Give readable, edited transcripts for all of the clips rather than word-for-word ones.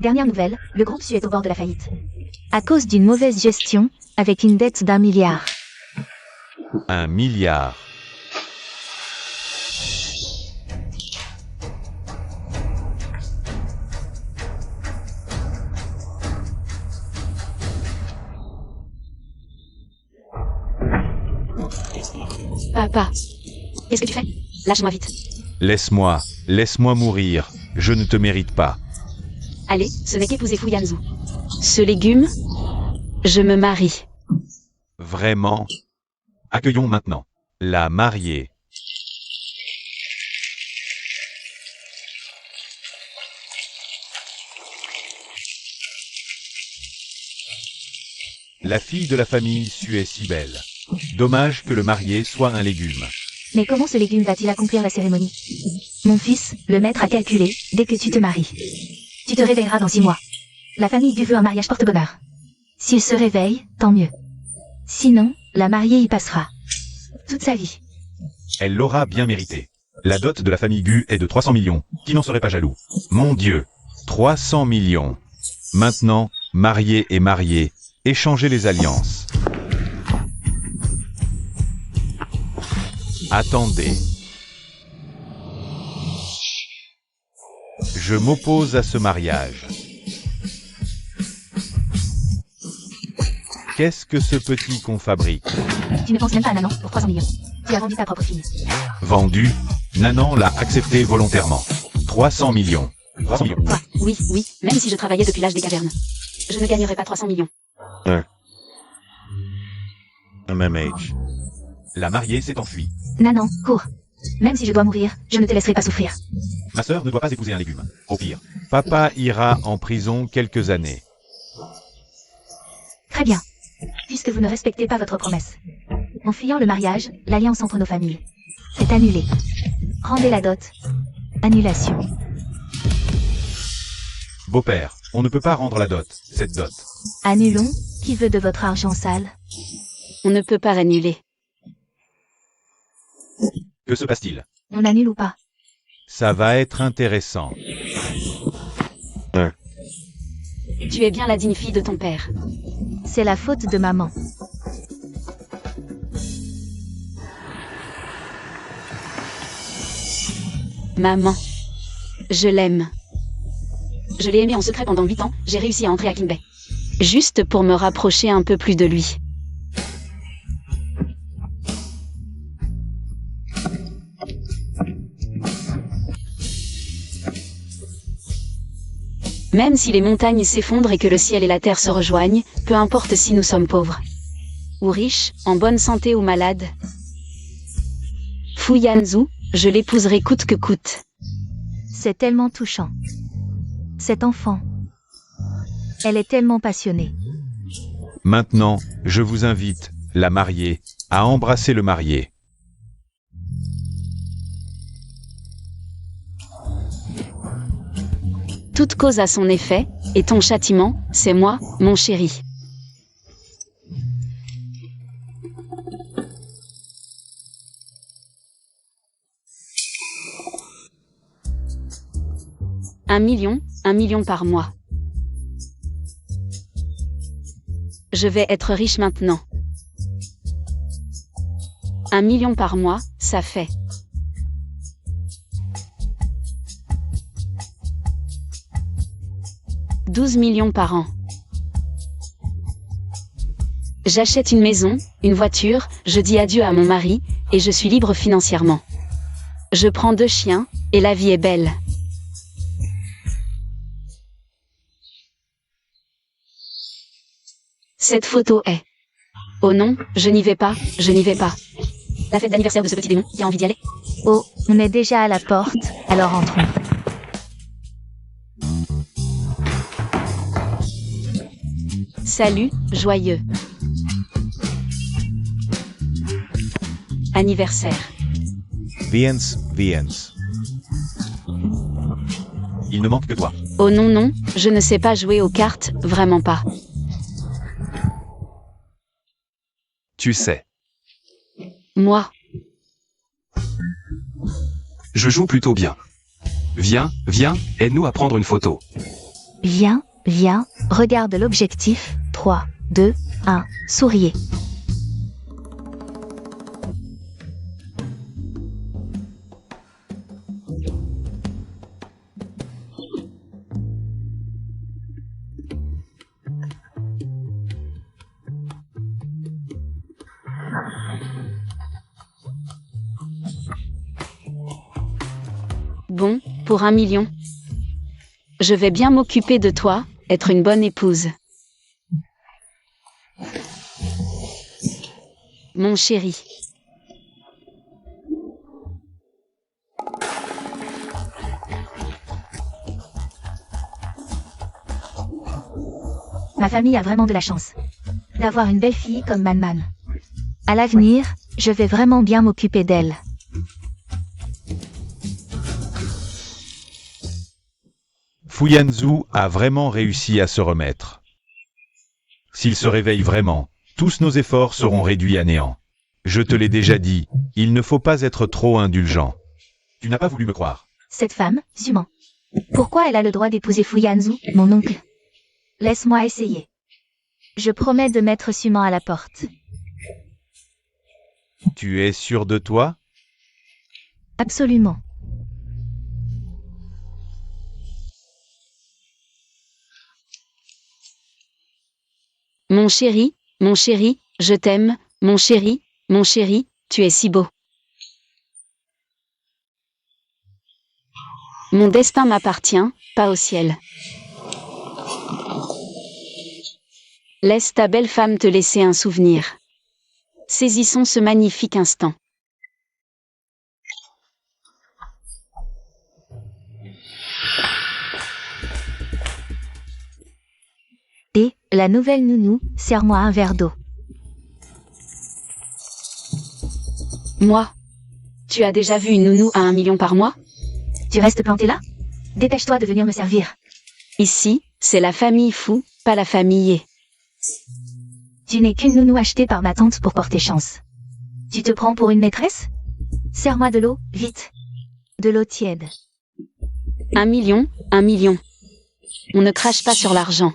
Dernière nouvelle, le groupe Su est au bord de la faillite. À cause d'une mauvaise gestion, avec une dette d'1 milliard. 1 milliard. Papa. Qu'est-ce que tu fais? Lâche-moi vite. Laisse-moi mourir. Je ne te mérite pas. Allez, ce n'est qu'épouser Fu Yanzhu. Ce légume, je me marie. Vraiment? Accueillons maintenant la mariée. La fille de la famille Su est si belle. Dommage que le marié soit un légume. Mais comment ce légume va-t-il accomplir la cérémonie? Mon fils, le maître a calculé, dès que tu te maries. Tu te réveilleras dans 6 mois. La famille du veut un mariage porte-bonheur. S'il se réveille, tant mieux. Sinon, la mariée y passera. Toute sa vie. Elle l'aura bien mérité. La dot de la famille Gu est de 300 millions. Qui n'en serait pas jaloux? Mon Dieu! 300 millions. Maintenant, marié et marié, échangez les alliances. Attendez. Je m'oppose à ce mariage. Qu'est-ce que ce petit qu'on fabrique? Tu ne penses même pas à Nanan pour 300 millions. Tu as vendu ta propre fille. Vendu? Nanan l'a accepté volontairement. 300 millions. 300 millions. Toi, oui, même si je travaillais depuis l'âge des cavernes. Je ne gagnerais pas 300 millions. Même âge. La mariée s'est enfuie. Nanan, cours. Même si je dois mourir, je ne te laisserai pas souffrir. Ma sœur ne doit pas épouser un légume. Au pire, papa ira en prison quelques années. Très bien. Puisque vous ne respectez pas votre promesse. En fuyant le mariage, l'alliance entre nos familles est annulée. Rendez la dot. Annulation. Beau-père, on ne peut pas rendre la dot, cette dot. Annulons. Qui veut de votre argent sale? On ne peut pas annuler. Que se passe-t-il? On annule ou pas? Ça va être intéressant. Tu es bien la digne fille de ton père. C'est la faute de maman. Maman. Je l'aime. Je l'ai aimé en secret pendant 8 ans, j'ai réussi à entrer à King Bay. Juste pour me rapprocher un peu plus de lui. Même si les montagnes s'effondrent et que le ciel et la terre se rejoignent, peu importe si nous sommes pauvres ou riches, en bonne santé ou malades. Fu Yanzhu, je l'épouserai coûte que coûte. C'est tellement touchant. Cet enfant. Elle est tellement passionnée. Maintenant, je vous invite, la mariée, à embrasser le marié. Toute cause a son effet, et ton châtiment, c'est moi, mon chéri. Un million par mois. Je vais être riche maintenant. 1 million par mois, ça fait. « 12 millions par an. J'achète une maison, une voiture, je dis adieu à mon mari, et je suis libre financièrement. Je prends 2 chiens, et la vie est belle. Cette photo est... Oh non, je n'y vais pas, je n'y vais pas. La fête d'anniversaire de ce petit démon, qui a envie d'y aller? Oh, on est déjà à la porte, alors entrons. Salut, joyeux. Anniversaire. Viens. Il ne manque que toi. Oh non, je ne sais pas jouer aux cartes, vraiment pas. Tu sais. Moi. Je joue plutôt bien. Viens, aide-nous à prendre une photo. Viens, viens, regarde l'objectif. 3, 2, 1, souriez. Bon, pour 1 million. Je vais bien m'occuper de toi, être une bonne épouse. Mon chéri. Ma famille a vraiment de la chance d'avoir une belle fille comme Man. À l'avenir, je vais vraiment bien m'occuper d'elle. Fuyanzhu a vraiment réussi à se remettre. S'il se réveille vraiment, tous nos efforts seront réduits à néant. Je te l'ai déjà dit, il ne faut pas être trop indulgent. Tu n'as pas voulu me croire. Cette femme, Suman. Pourquoi elle a le droit d'épouser Fuyanzhu, mon oncle? Laisse-moi essayer. Je promets de mettre Suman à la porte. Tu es sûr de toi? Absolument. Mon chéri, je t'aime, mon chéri, tu es si beau. Mon destin m'appartient, pas au ciel. Laisse ta belle femme te laisser un souvenir. Saisissons ce magnifique instant. Et, la nouvelle nounou, serre-moi un verre d'eau. Moi? Tu as déjà vu une nounou à 1 million par mois? Tu restes planté là? Dépêche-toi de venir me servir. Ici, c'est la famille fou, pas la famille Yé. Tu n'es qu'une nounou achetée par ma tante pour porter chance. Tu te prends pour une maîtresse? Serre-moi de l'eau, vite. De l'eau tiède. 1 million, 1 million. On ne crache pas sur l'argent.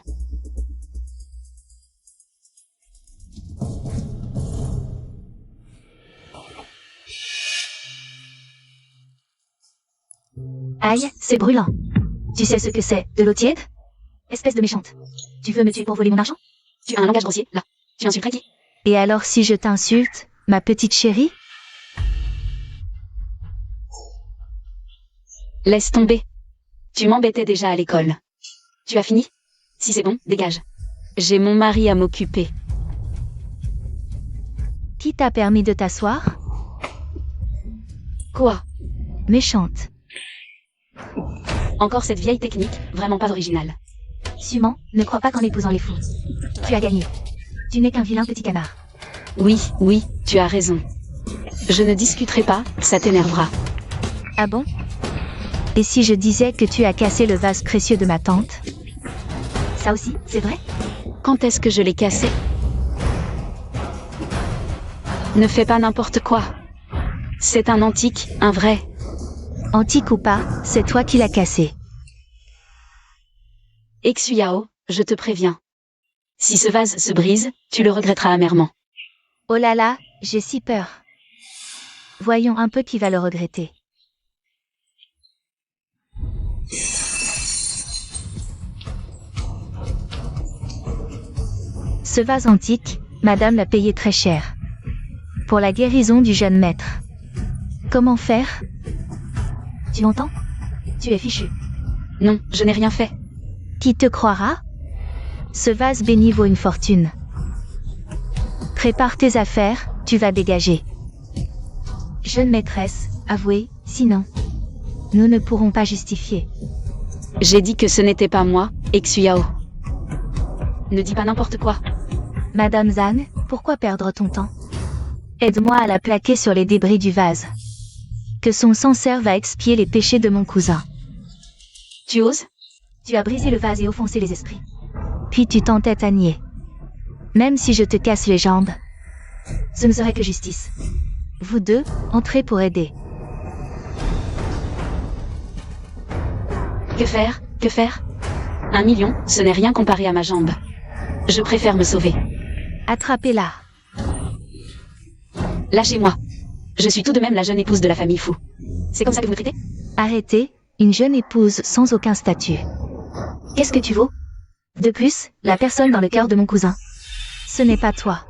Aïe, c'est brûlant. Tu sais ce que c'est, de l'eau tiède? Espèce de méchante. Tu veux me tuer pour voler mon argent? Tu as un langage grossier, là. Tu insultes qui? Et alors si je t'insulte, ma petite chérie? Laisse tomber. Tu m'embêtais déjà à l'école. Tu as fini? Si c'est bon, dégage. J'ai mon mari à m'occuper. Qui t'a permis de t'asseoir? Quoi? Méchante. Encore cette vieille technique, vraiment pas originale. Suman, ne crois pas qu'en épousant les fous. Tu as gagné. Tu n'es qu'un vilain petit canard. Oui, tu as raison. Je ne discuterai pas, ça t'énervera. Ah bon? Et si je disais que tu as cassé le vase précieux de ma tante? Ça aussi, c'est vrai? Quand est-ce que je l'ai cassé? Ne fais pas n'importe quoi. C'est un antique, un vrai. Antique ou pas, c'est toi qui l'as cassé. Exuyao, je te préviens. Si ce vase se brise, tu le regretteras amèrement. Oh là là, j'ai si peur. Voyons un peu qui va le regretter. Ce vase antique, madame l'a payé très cher. Pour la guérison du jeune maître. Comment faire? Tu entends? Tu es fichu. Non, je n'ai rien fait. Qui te croira? Ce vase béni vaut une fortune. Prépare tes affaires, tu vas dégager. Jeune maîtresse, avouez, sinon, nous ne pourrons pas justifier. J'ai dit que ce n'était pas moi, Exuyao. Ne dis pas n'importe quoi. Madame Zhang, pourquoi perdre ton temps? Aide-moi à la plaquer sur les débris du vase. Que son sang serve à expier les péchés de mon cousin. Tu oses? Tu as brisé le vase et offensé les esprits. Puis tu t'entêtes à nier. Même si je te casse les jambes, ce ne serait que justice. Vous deux, entrez pour aider. Que faire? Que faire? 1 million, ce n'est rien comparé à ma jambe. Je préfère me sauver. Attrapez-la. Lâchez-moi. Je suis tout de même la jeune épouse de la famille Fou. C'est comme ça que vous me traitez? Arrêtez, une jeune épouse sans aucun statut. Qu'est-ce que tu vaux? De plus, la personne dans le cœur de mon cousin. Ce n'est pas toi.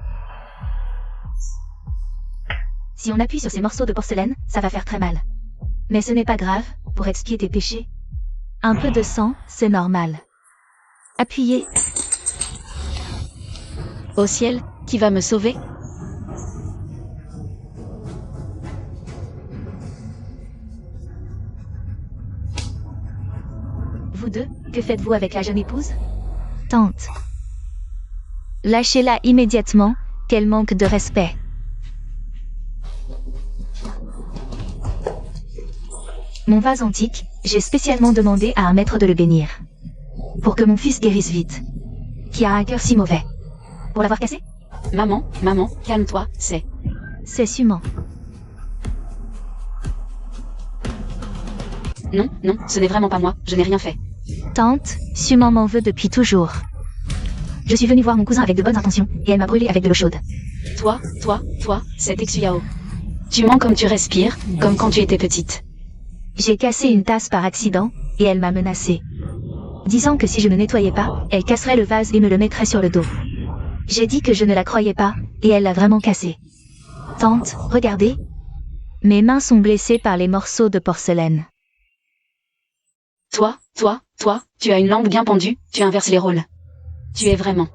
Si on appuie sur ces morceaux de porcelaine, ça va faire très mal. Mais ce n'est pas grave, pour expier tes péchés. Un peu de sang, c'est normal. Appuyez. Au ciel, qui va me sauver? Vous deux, que faites-vous avec la jeune épouse? Tante. Lâchez-la immédiatement, qu'elle manque de respect. Mon vase antique, j'ai spécialement demandé à un maître de le bénir. Pour que mon fils guérisse vite. Qui a un cœur si mauvais. Pour l'avoir cassé? Maman, calme-toi, c'est... C'est Suman. Non, ce n'est vraiment pas moi, je n'ai rien fait. Tante, Suman m'en veut depuis toujours. Je suis venue voir mon cousin avec de bonnes intentions, et elle m'a brûlé avec de l'eau chaude. Toi, c'est Exuyao. Tu mens comme tu respires, comme quand tu étais petite. J'ai cassé une tasse par accident, et elle m'a menacée. Disant que si je ne nettoyais pas, elle casserait le vase et me le mettrait sur le dos. J'ai dit que je ne la croyais pas, et elle l'a vraiment cassé. Tante, regardez. Mes mains sont blessées par les morceaux de porcelaine. Toi, tu as une langue bien pendue, tu inverses les rôles. Tu es vraiment...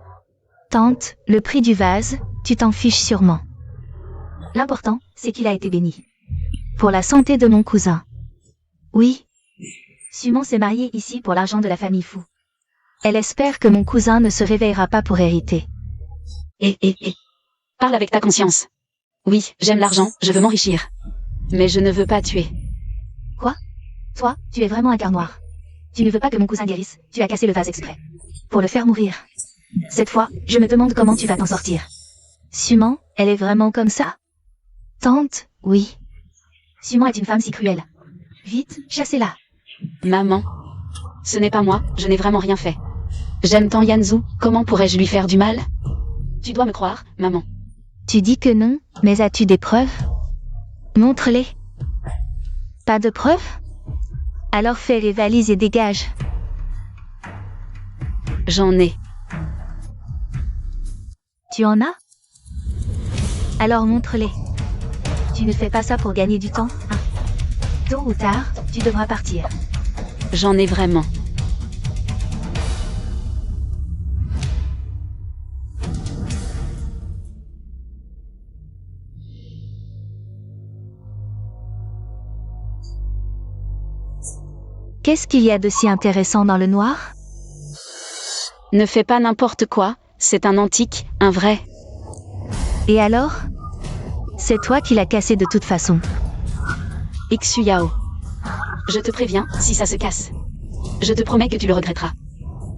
Tante, le prix du vase, tu t'en fiches sûrement. L'important, c'est qu'il a été béni. Pour la santé de mon cousin. Oui. Suman s'est mariée ici pour l'argent de la famille Fou. Elle espère que mon cousin ne se réveillera pas pour hériter. Parle avec ta conscience. Oui, j'aime l'argent, je veux m'enrichir. Mais je ne veux pas tuer. Quoi? Toi, tu es vraiment un cœur noir. Tu ne veux pas que mon cousin guérisse, tu as cassé le vase exprès. Pour le faire mourir. Cette fois, je me demande comment tu vas t'en sortir. Suman, elle est vraiment comme ça? Tante, oui. Suman est une femme si cruelle. Vite, chassez-la. Maman. Ce n'est pas moi, je n'ai vraiment rien fait. J'aime tant Yanzou, comment pourrais-je lui faire du mal? Tu dois me croire, maman. Tu dis que non, mais as-tu des preuves? Montre-les. Pas de preuves? Alors fais les valises et dégage. J'en ai. Tu en as? Alors montre-les. Tu ne fais pas ça pour gagner du temps, hein? Tôt ou tard, tu devras partir. J'en ai vraiment. Qu'est-ce qu'il y a de si intéressant dans le noir? Ne fais pas n'importe quoi, c'est un antique, un vrai. Et alors? C'est toi qui l'as cassé de toute façon. Exuyao. Je te préviens, si ça se casse. Je te promets que tu le regretteras.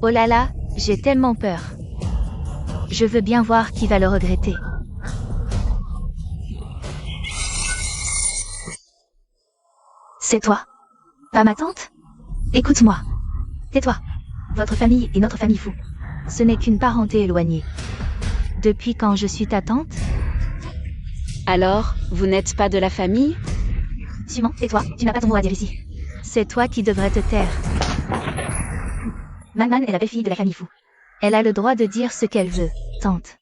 Oh là là, j'ai tellement peur. Je veux bien voir qui va le regretter. C'est toi. Pas ma tante? Écoute-moi. Tais-toi. Votre famille est notre famille Fou. Ce n'est qu'une parenté éloignée. Depuis quand je suis ta tante? Alors, vous n'êtes pas de la famille? Suman, tais-toi, tu n'as pas ton mot à dire ici. C'est toi qui devrais te taire. Man est la belle-fille de la famille Fou. Elle a le droit de dire ce qu'elle veut, tante.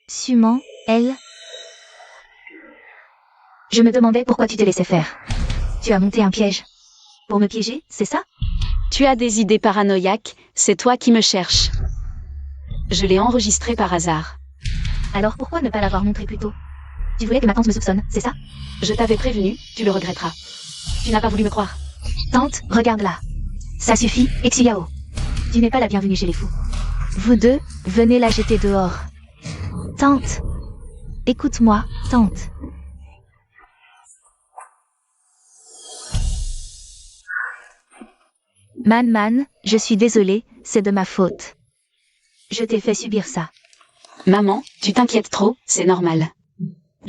Suman, elle... Je me demandais pourquoi tu te laissais faire. Tu as monté un piège. Pour me piéger, c'est ça? Tu as des idées paranoïaques, c'est toi qui me cherches. Je l'ai enregistré par hasard. Alors pourquoi ne pas l'avoir montré plus tôt? Tu voulais que ma tante me soupçonne, c'est ça? Je t'avais prévenu, tu le regretteras. Tu n'as pas voulu me croire. Tante, regarde là. Ça suffit, Exuyao. Tu n'es pas la bienvenue chez les fous. Vous deux, venez la jeter dehors. Tante. Écoute-moi, tante. Man, je suis désolée, c'est de ma faute. Je t'ai fait subir ça. Maman, tu t'inquiètes trop, c'est normal.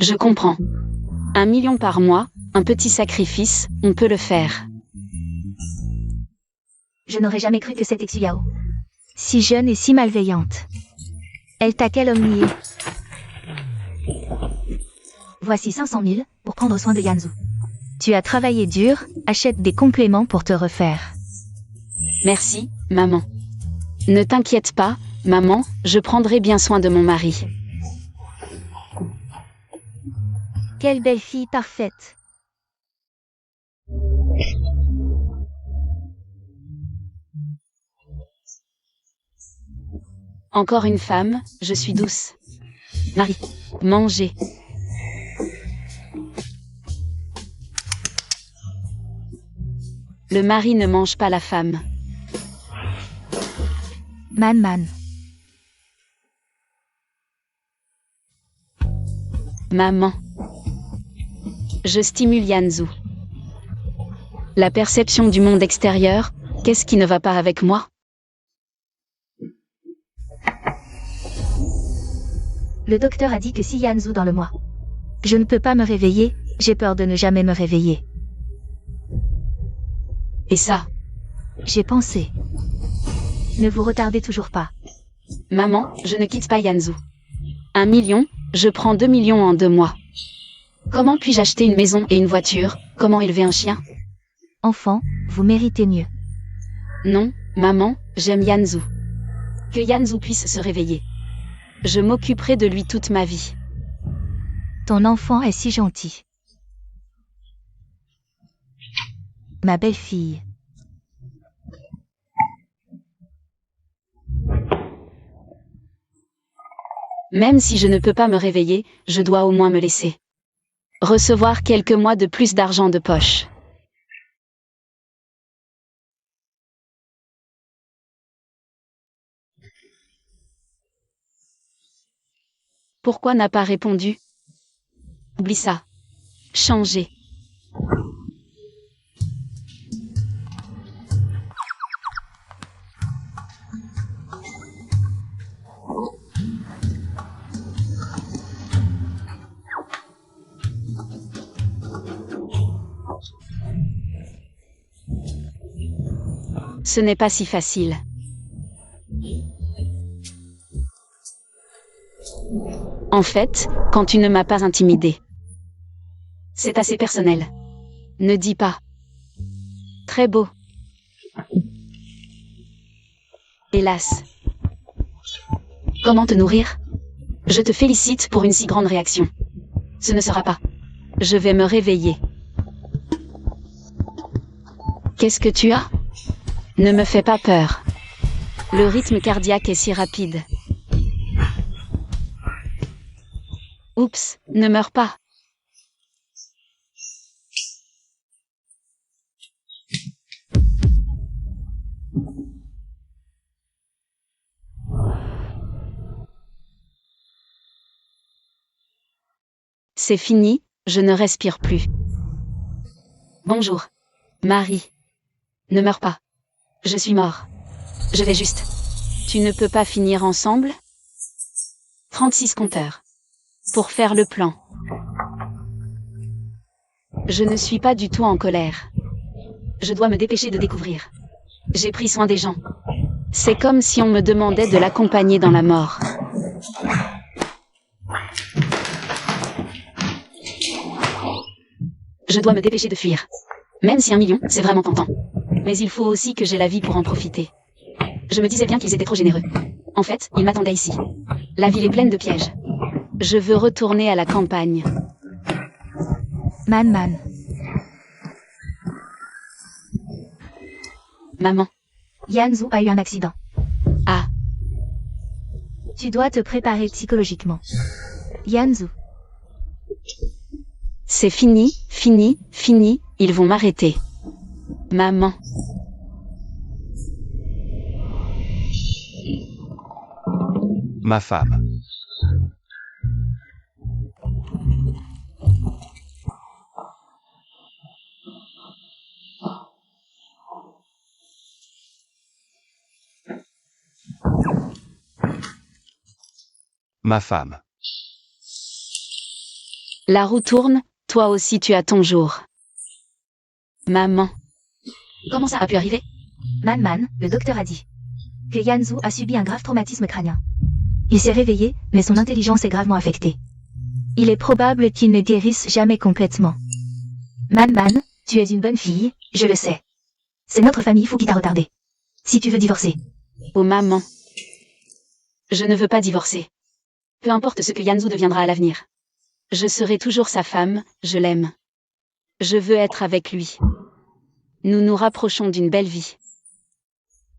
Je comprends. 1 million par mois, un petit sacrifice, on peut le faire. Je n'aurais jamais cru que cette Exuyao, si jeune et si malveillante. Elle t'a calomnié. Voici 500 000 pour prendre soin de Yanzu. Tu as travaillé dur, achète des compléments pour te refaire. Merci, maman. Ne t'inquiète pas, maman, je prendrai bien soin de mon mari. Quelle belle fille parfaite. Encore une femme, je suis douce. Marie, mangez. Le mari ne mange pas la femme. Man. Maman. Je stimule Yanzu. La perception du monde extérieur, qu'est-ce qui ne va pas avec moi? Le docteur a dit que si Yanzu dans le mois. Je ne peux pas me réveiller, j'ai peur de ne jamais me réveiller. Et ça? J'ai pensé. Ne vous retardez toujours pas. Maman, je ne quitte pas Yanzu. 1 million, je prends 2 millions en 2 mois. Comment puis-je acheter une maison et une voiture? Comment élever un chien? Enfant, vous méritez mieux. Non, maman, j'aime Yanzu. Que Yanzu puisse se réveiller. Je m'occuperai de lui toute ma vie. Ton enfant est si gentil. Ma belle-fille. Même si je ne peux pas me réveiller, je dois au moins me laisser. Recevoir quelques mois de plus d'argent de poche. Pourquoi n'a pas répondu? Oublie ça. Changer. Ce n'est pas si facile. En fait, quand tu ne m'as pas intimidé. C'est assez personnel. Ne dis pas. Très beau. Hélas. Comment te nourrir? Je te félicite pour une si grande réaction. Ce ne sera pas. Je vais me réveiller. Qu'est-ce que tu as? Ne me fais pas peur. Le rythme cardiaque est si rapide. Oups, ne meurs pas. C'est fini, je ne respire plus. Bonjour. Marie. Ne meurs pas. Je suis mort. Je vais juste. Tu ne peux pas finir ensemble? 36 compteurs. Pour faire le plan. Je ne suis pas du tout en colère. Je dois me dépêcher de découvrir. J'ai pris soin des gens. C'est comme si on me demandait de l'accompagner dans la mort. Je dois me dépêcher de fuir. Même si 1 million, c'est vraiment tentant. Mais il faut aussi que j'ai la vie pour en profiter. Je me disais bien qu'ils étaient trop généreux. En fait, ils m'attendaient ici. La ville est pleine de pièges. Je veux retourner à la campagne. Man. Maman. Yanzu a eu un accident. Ah. Tu dois te préparer psychologiquement. Yanzu. C'est fini, ils vont m'arrêter. Maman. Ma femme. Ma femme. La roue tourne, toi aussi tu as ton jour. Maman. Comment ça a pu arriver? Man, le docteur a dit que Yanzu a subi un grave traumatisme crânien. Il s'est réveillé, mais son intelligence est gravement affectée. Il est probable qu'il ne guérisse jamais complètement. Man, tu es une bonne fille, je le sais. C'est notre famille fou qui t'a retardé. Si tu veux divorcer. Oh maman. Je ne veux pas divorcer. Peu importe ce que Yanzu deviendra à l'avenir. Je serai toujours sa femme, je l'aime. Je veux être avec lui. Nous nous rapprochons d'une belle vie.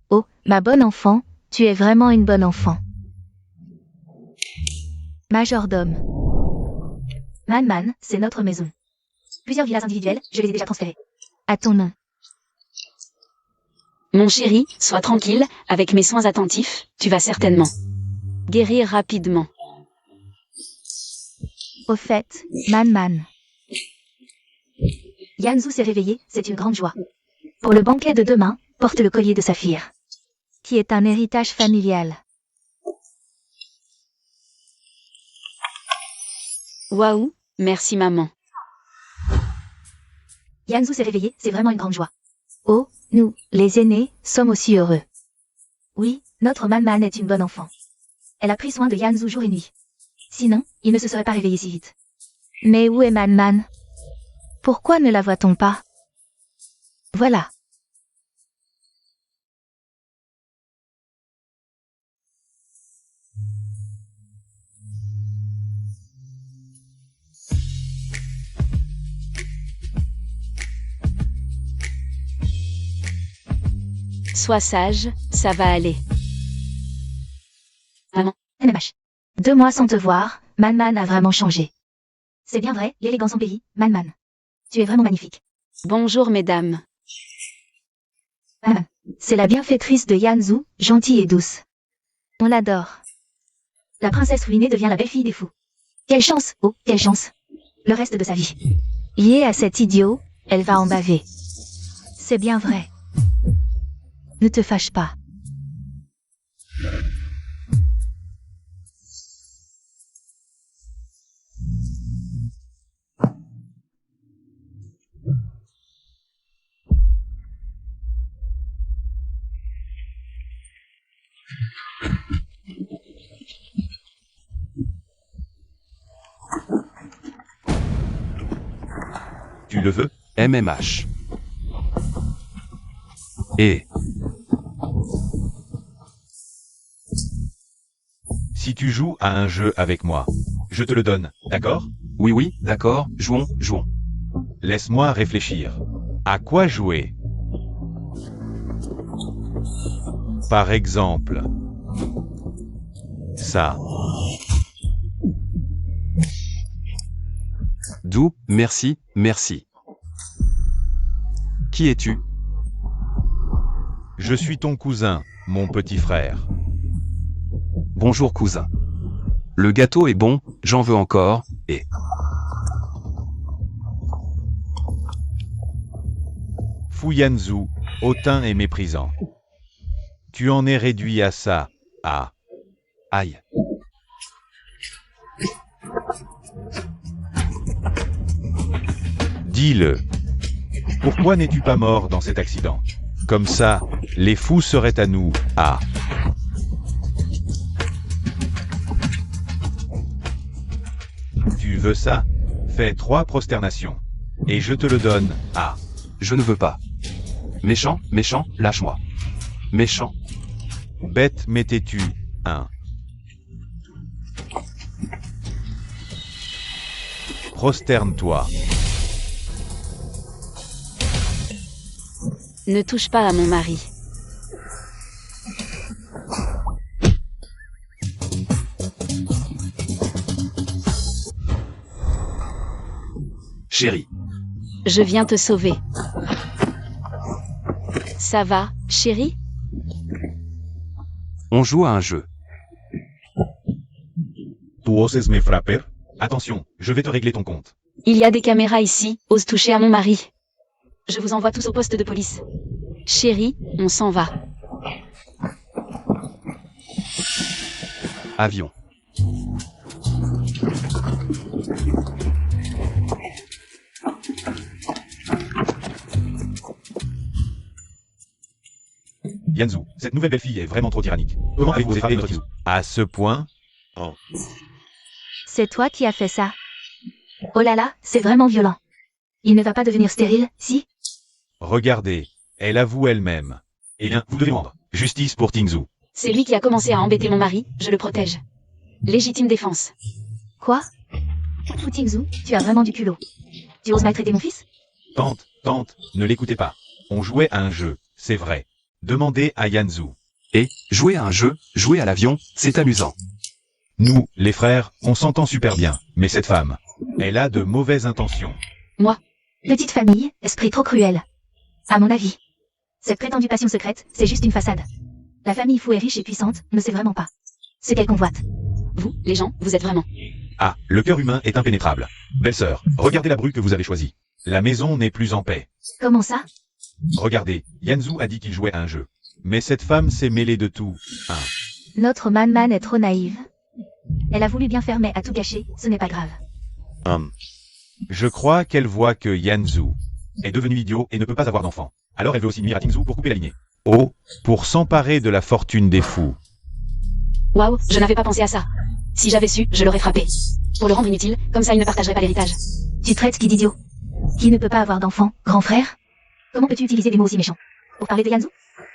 Oh, ma bonne enfant, tu es vraiment une bonne enfant. Majordome. Man, c'est notre maison. Plusieurs villas individuelles, je les ai déjà transférées. À ton nom. Mon chéri, sois tranquille, avec mes soins attentifs, tu vas certainement guérir rapidement. Au fait, Man. Yanzu s'est réveillé, c'est une grande joie. Pour le banquet de demain, porte le collier de saphir, qui est un héritage familial. Waouh, merci maman. Yanzu s'est réveillé, c'est vraiment une grande joie. Oh, nous, les aînés, sommes aussi heureux. Oui, notre Man est une bonne enfant. Elle a pris soin de Yanzu jour et nuit. Sinon, il ne se serait pas réveillé si vite. Mais où est Man? Pourquoi ne la voit-on pas? Voilà. Sois sage, ça va aller. Maman. NMH. 2 mois sans te voir, Man a vraiment changé. C'est bien vrai, l'élégance en pays, Man. Tu es vraiment magnifique. Bonjour mesdames. C'est la bienfaitrice de Yanzu, gentille et douce. On l'adore. La princesse ruinée devient la belle-fille des fous. Quelle chance, oh, quelle chance. Le reste de sa vie. Liée à cet idiot, elle va en baver. C'est bien vrai. Ne te fâche pas. Tu le veux? MMH. Et Si tu joues à un jeu avec moi, je te le donne, d'accord? oui, d'accord, jouons. Laisse-moi réfléchir. À quoi jouer? Par exemple, ça. Doux, merci. Qui es-tu? Je suis ton cousin, mon petit frère. Bonjour cousin. Le gâteau est bon, j'en veux encore, et... Fuyanzu, hautain et méprisant. Tu en es réduit à ça, à... Aïe. Dis-le. Pourquoi n'es-tu pas mort dans cet accident? Comme ça, les fous seraient à nous, à... Tu veux ça? Fais 3 prosternations. Et je te le donne, à... Je ne veux pas. Méchant, lâche-moi. Méchant. Bête mais têtu, 1. Prosterne-toi. Ne touche pas à mon mari. Chérie. Je viens te sauver. Ça va, chérie? On joue à un jeu. Tu oses me frapper? Attention, je vais te régler ton compte. Il y a des caméras ici, ose toucher à mon mari. Je vous envoie tous au poste de police. Chérie, on s'en va. Avion. Yanzu, cette nouvelle belle-fille est vraiment trop tyrannique. Comment avez-vous osé frapper notre Yanzu? À ce point? C'est toi qui as fait ça. Oh là là, c'est vraiment violent. Il ne va pas devenir stérile, si? Regardez, elle avoue elle-même. Eh bien, vous devez rendre justice pour Tingzu. C'est lui qui a commencé à embêter mon mari, je le protège. Légitime défense. Quoi? Fu Tingzu, tu as vraiment du culot. Tu oses maltraiter mon fils? Tante, ne l'écoutez pas. On jouait à un jeu, c'est vrai. Demandez à Yanzu. Et, jouer à un jeu, jouer à l'avion, c'est amusant. Nous, les frères, on s'entend super bien, mais cette femme, elle a de mauvaises intentions. Petite famille, esprit trop cruel. À mon avis. Cette prétendue passion secrète, c'est juste une façade. La famille Fu est riche et puissante, ne sait vraiment pas ce qu'elle convoite. Vous, les gens, vous êtes vraiment. Ah, le cœur humain est impénétrable. Belle-sœur, regardez la bru que vous avez choisie. La maison n'est plus en paix. Comment ça? Regardez, Yanzu a dit qu'il jouait à un jeu. Mais cette femme s'est mêlée de tout. Notre Man est trop naïve. Elle a voulu bien faire mais a tout gâché, ce n'est pas grave. Je crois qu'elle voit que Yanzu est devenu idiot et ne peut pas avoir d'enfant. Alors elle veut aussi nuire à Tingzu pour couper la lignée. Oh, pour s'emparer de la fortune des fous. Waouh, je n'avais pas pensé à ça. Si j'avais su, je l'aurais frappé. Pour le rendre inutile, comme ça il ne partagerait pas l'héritage. Tu traites qui d'idiot? Qui ne peut pas avoir d'enfant, grand frère? Comment peux-tu utiliser des mots aussi méchants? Pour parler de Yanzu?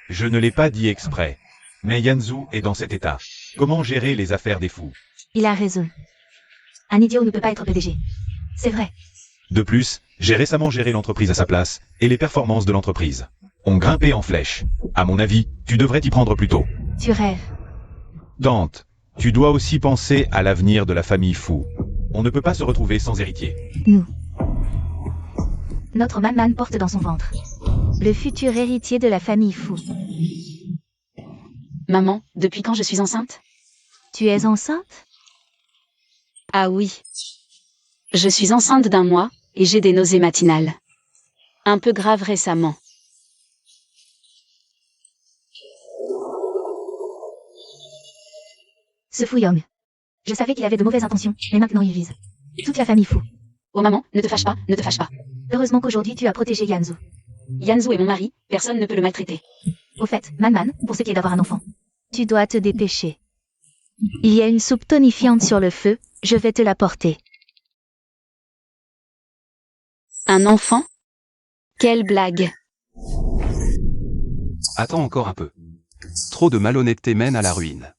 Je ne l'ai pas dit exprès. Mais Yanzu est dans cet état. Comment gérer les affaires des fous? Il a raison. Un idiot ne peut pas être PDG. C'est vrai. De plus, j'ai récemment géré l'entreprise à sa place, et les performances de l'entreprise ont grimpé en flèche. À mon avis, tu devrais t'y prendre plus tôt. Tu rêves. Tante, tu dois aussi penser à l'avenir de la famille Fu. On ne peut pas se retrouver sans héritier. Nous. Notre Man porte dans son ventre le futur héritier de la famille Fu. Maman, depuis quand je suis enceinte? Tu es enceinte? Ah oui. Je suis enceinte d'1 mois, et j'ai des nausées matinales. Un peu grave récemment. Ce Fu Yong. Je savais qu'il avait de mauvaises intentions, mais maintenant il vise toute la famille Fu. Oh maman, ne te fâche pas, ne te fâche pas. Heureusement qu'aujourd'hui tu as protégé Yanzu. Yanzu est mon mari, personne ne peut le maltraiter. Au fait, Man, pour ce qui est d'avoir un enfant, tu dois te dépêcher. Il y a une soupe tonifiante sur le feu, je vais te l'apporter. Un enfant? Quelle blague. Attends encore un peu. Trop de malhonnêteté mène à la ruine.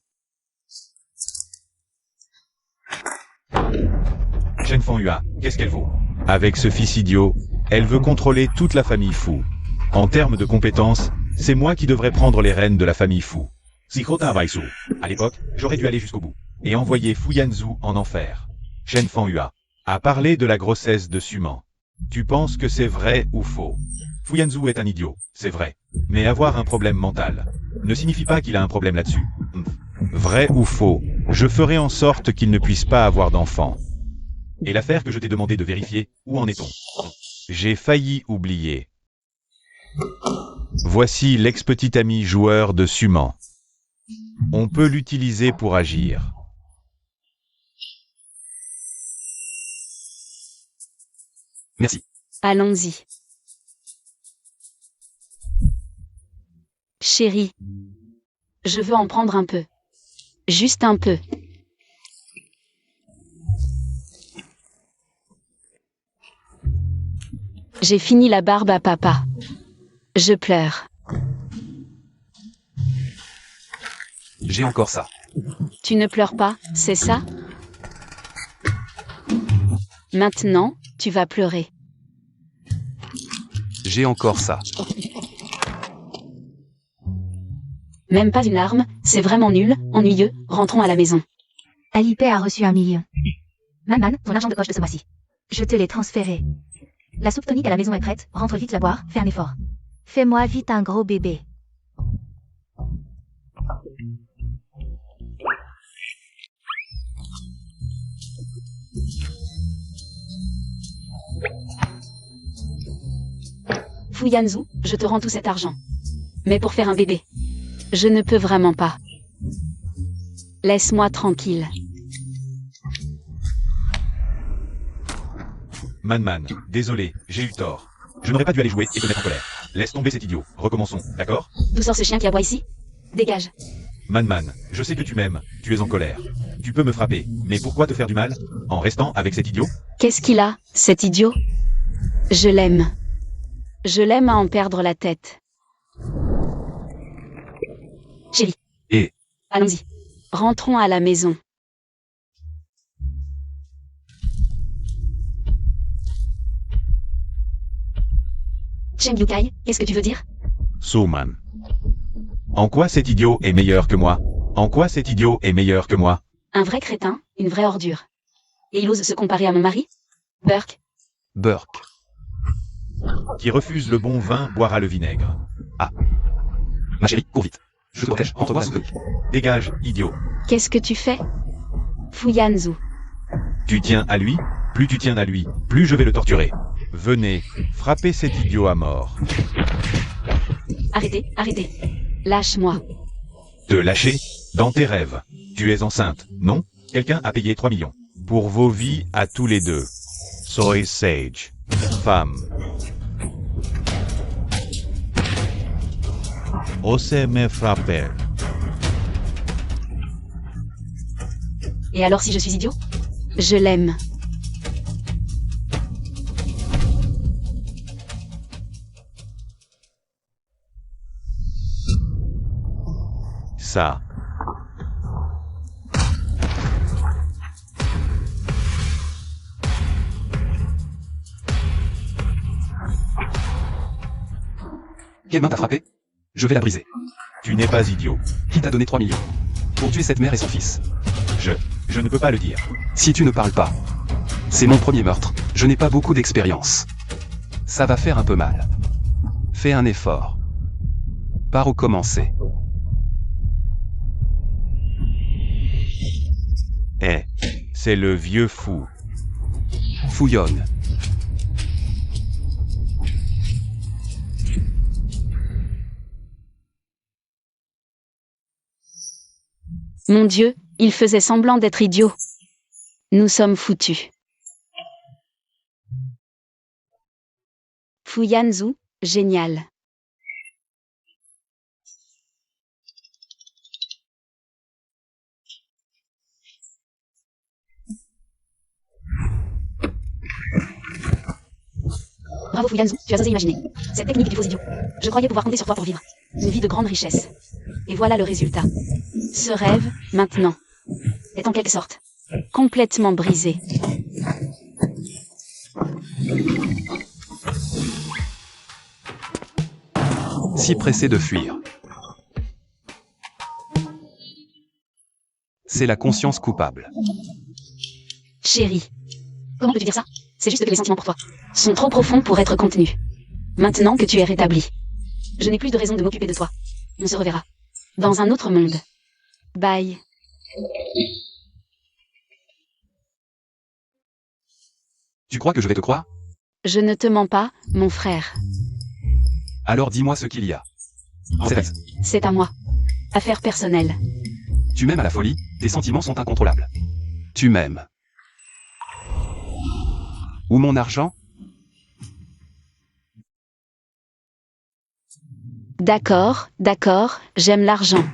Shen Fanghua, qu'est-ce qu'elle vaut? Avec ce fils idiot, elle veut contrôler toute la famille Fu. En termes de compétences, c'est moi qui devrais prendre les rênes de la famille Fu. Sikrota Baisu. À l'époque, j'aurais dû aller jusqu'au bout et envoyer Fu Yanzu en enfer. Shen Fanghua a parlé de la grossesse de Suman. Tu penses que c'est vrai ou faux? Fu Yanzu est un idiot, c'est vrai. Mais avoir un problème mental ne signifie pas qu'il a un problème là-dessus. Vrai ou faux, je ferai en sorte qu'il ne puisse pas avoir d'enfant. Et l'affaire que je t'ai demandé de vérifier, où en est-on? J'ai failli oublier. Voici l'ex-petit ami joueur de Suman. On peut l'utiliser pour agir. Merci. Allons-y. Chérie. Je veux en prendre un peu. Juste un peu. J'ai fini la barbe à papa. Je pleure. J'ai encore ça. Tu ne pleures pas, c'est ça? Maintenant, tu vas pleurer. J'ai encore ça. Même pas une larme, c'est vraiment nul, ennuyeux, rentrons à la maison. Alipay a reçu 1 million. Man, ton argent de poche de ce mois-ci. Je te l'ai transféré. La soupe tonique à la maison est prête, rentre vite la boire, fais un effort. Fais-moi vite un gros bébé. Fu Yanzu, je te rends tout cet argent. Mais pour faire un bébé. Je ne peux vraiment pas. Laisse-moi tranquille. Man, désolé, j'ai eu tort. Je n'aurais pas dû aller jouer et te mettre en colère. Laisse tomber cet idiot. Recommençons, d'accord? D'où sort ce chien qui aboie ici? Dégage. Man, je sais que tu m'aimes. Tu es en colère. Tu peux me frapper. Mais pourquoi te faire du mal? En restant avec cet idiot? Qu'est-ce qu'il a, cet idiot? Je l'aime. Je l'aime à en perdre la tête. Chérie. Et Allons-y. Rentrons à la maison. Cheng Yukai, qu'est-ce que tu veux dire? Suman. En quoi cet idiot est meilleur que moi? En quoi cet idiot est meilleur que moi? Un vrai crétin, une vraie ordure. Et il ose se comparer à mon mari? Burke. Burke. Qui refuse le bon vin boira le vinaigre. Ma chérie, cours vite. Je te protège, entre moi sous Tonic. Dégage, idiot. Qu'est-ce que tu fais? Fuyanzu. Tu tiens à lui? Plus tu tiens à lui, plus je vais le torturer. Venez, frappez cet idiot à mort. Arrêtez, arrêtez. Lâche-moi. Te lâcher? Dans tes rêves. Tu es enceinte, non? Quelqu'un a payé 3 millions. Pour vos vies à tous les deux. Soy Sage. Femme. Osez me frapper. Et alors si je suis idiot? Je l'aime. Ça. Quelle main t'a frappé? Je vais la briser. Tu n'es pas idiot. Qui t'a donné 3 millions? Pour tuer cette mère et son fils. Je ne peux pas le dire. Si tu ne parles pas. C'est mon premier meurtre. Je n'ai pas beaucoup d'expérience. Ça va faire un peu mal. Fais un effort. Pas recommencer. C'est le vieux fou. Fouillonne. Mon Dieu, il faisait semblant d'être idiot. Nous sommes foutus. Fuyanzu, génial. Bravo Fuyanzu, tu as osé imaginer. Cette technique du faux idiot. Je croyais pouvoir compter sur toi pour vivre. Une vie de grande richesse. Et voilà le résultat. Ce rêve, maintenant, est en quelque sorte complètement brisé. Si pressé de fuir. C'est la conscience coupable. Chérie. Comment peux-tu dire ça? C'est juste que les sentiments pour toi sont trop profonds pour être contenus. Maintenant que tu es rétabli, je n'ai plus de raison de m'occuper de toi. On se reverra. Dans un autre monde. Bye. Tu crois que je vais te croire? Je ne te mens pas, mon frère. Alors dis-moi ce qu'il y a. C'est à moi. Affaire personnelle. Tu m'aimes à la folie, tes sentiments sont incontrôlables. Tu m'aimes. Ou mon argent? D'accord, d'accord, j'aime l'argent.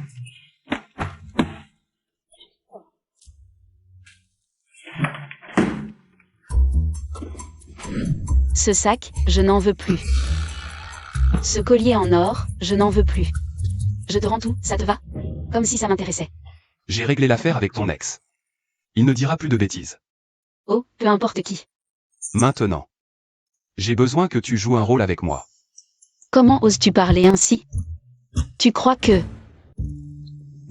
Ce sac, je n'en veux plus. Ce collier en or, je n'en veux plus. Je te rends tout, ça te va? Comme si ça m'intéressait. J'ai réglé l'affaire avec ton ex. Il ne dira plus de bêtises. Oh, peu importe qui. Maintenant. J'ai besoin que tu joues un rôle avec moi. Comment oses-tu parler ainsi? Tu crois que...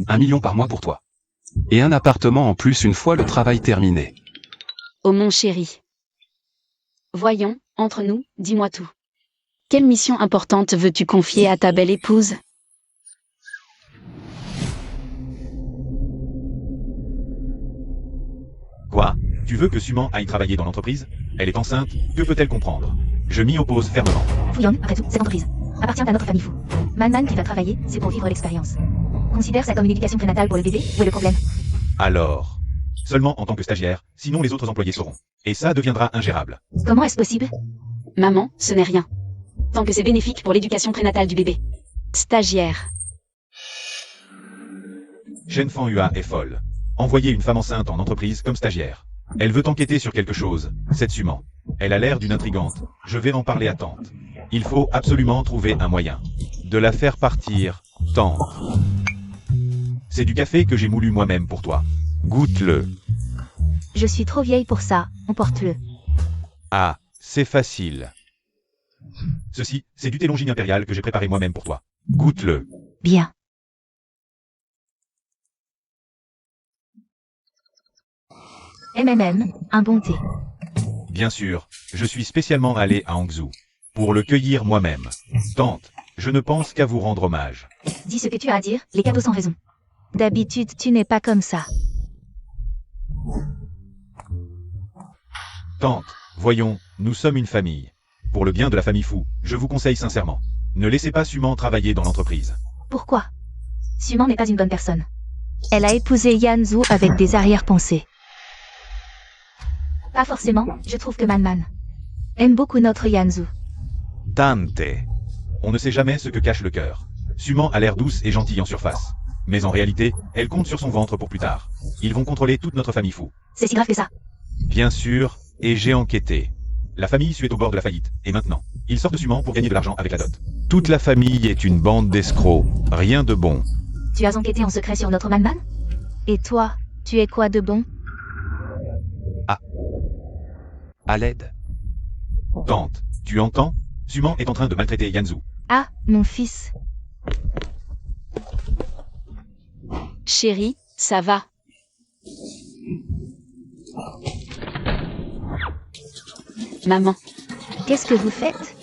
1 million par mois pour toi. Et un appartement en plus une fois le travail terminé. Oh mon chéri. Voyons, entre nous, dis-moi tout. Quelle mission importante veux-tu confier à ta belle épouse? Quoi? Tu veux que Suman aille travailler dans l'entreprise? Elle est enceinte, que peut-elle comprendre? Je m'y oppose fermement. Fouillonne, après tout, cette entreprise appartient à notre famille fou. Man qui va travailler, c'est pour vivre l'expérience. Considère ça comme une éducation prénatale pour le bébé, où est le problème? Alors, seulement en tant que stagiaire, sinon les autres employés sauront. Et ça deviendra ingérable. Comment est-ce possible? Maman, ce n'est rien. tant que c'est bénéfique pour l'éducation prénatale du bébé. Stagiaire. Shen Fan Hua est folle. Envoyer une femme enceinte en entreprise comme stagiaire. Elle veut enquêter sur quelque chose, cette Suman. Elle a l'air d'une intrigante. Je vais en parler à tante. Il faut absolument trouver un moyen de la faire partir, tante. C'est du café que j'ai moulu moi-même pour toi. Goûte-le. Je suis trop vieille pour ça, emporte-le. Ah, c'est facile. Ceci, c'est du thé Longines impérial que j'ai préparé moi-même pour toi. Goûte-le. Bien. Un bon thé. Bien sûr, je suis spécialement allé à Hangzhou pour le cueillir moi-même. Tante, je ne pense qu'à vous rendre hommage. Dis ce que tu as à dire, les cadeaux sans raison. D'habitude, tu n'es pas comme ça. Tante, voyons, nous sommes une famille. Pour le bien de la famille Fu, je vous conseille sincèrement, ne laissez pas Suman travailler dans l'entreprise. Pourquoi? Suman n'est pas une bonne personne. Elle a épousé Yanzhu avec des arrière-pensées. Pas forcément, je trouve que Man aime beaucoup notre Yanzhu. Tante. On ne sait jamais ce que cache le cœur. Suman a l'air douce et gentille en surface. Mais en réalité, elle compte sur son ventre pour plus tard. Ils vont contrôler toute notre famille Fu. C'est si grave que ça. Bien sûr, et j'ai enquêté. La famille Su est au bord de la faillite, et maintenant, ils sortent Suman pour gagner de l'argent avec la dot. Toute la famille est une bande d'escrocs, rien de bon. Tu as enquêté en secret sur notre Man? Et toi, tu es quoi de bon? À l'aide. Tante, tu entends? Suman est en train de maltraiter Yanzhu. Ah, mon fils. Chérie, ça va. Maman. Qu'est-ce que vous faites?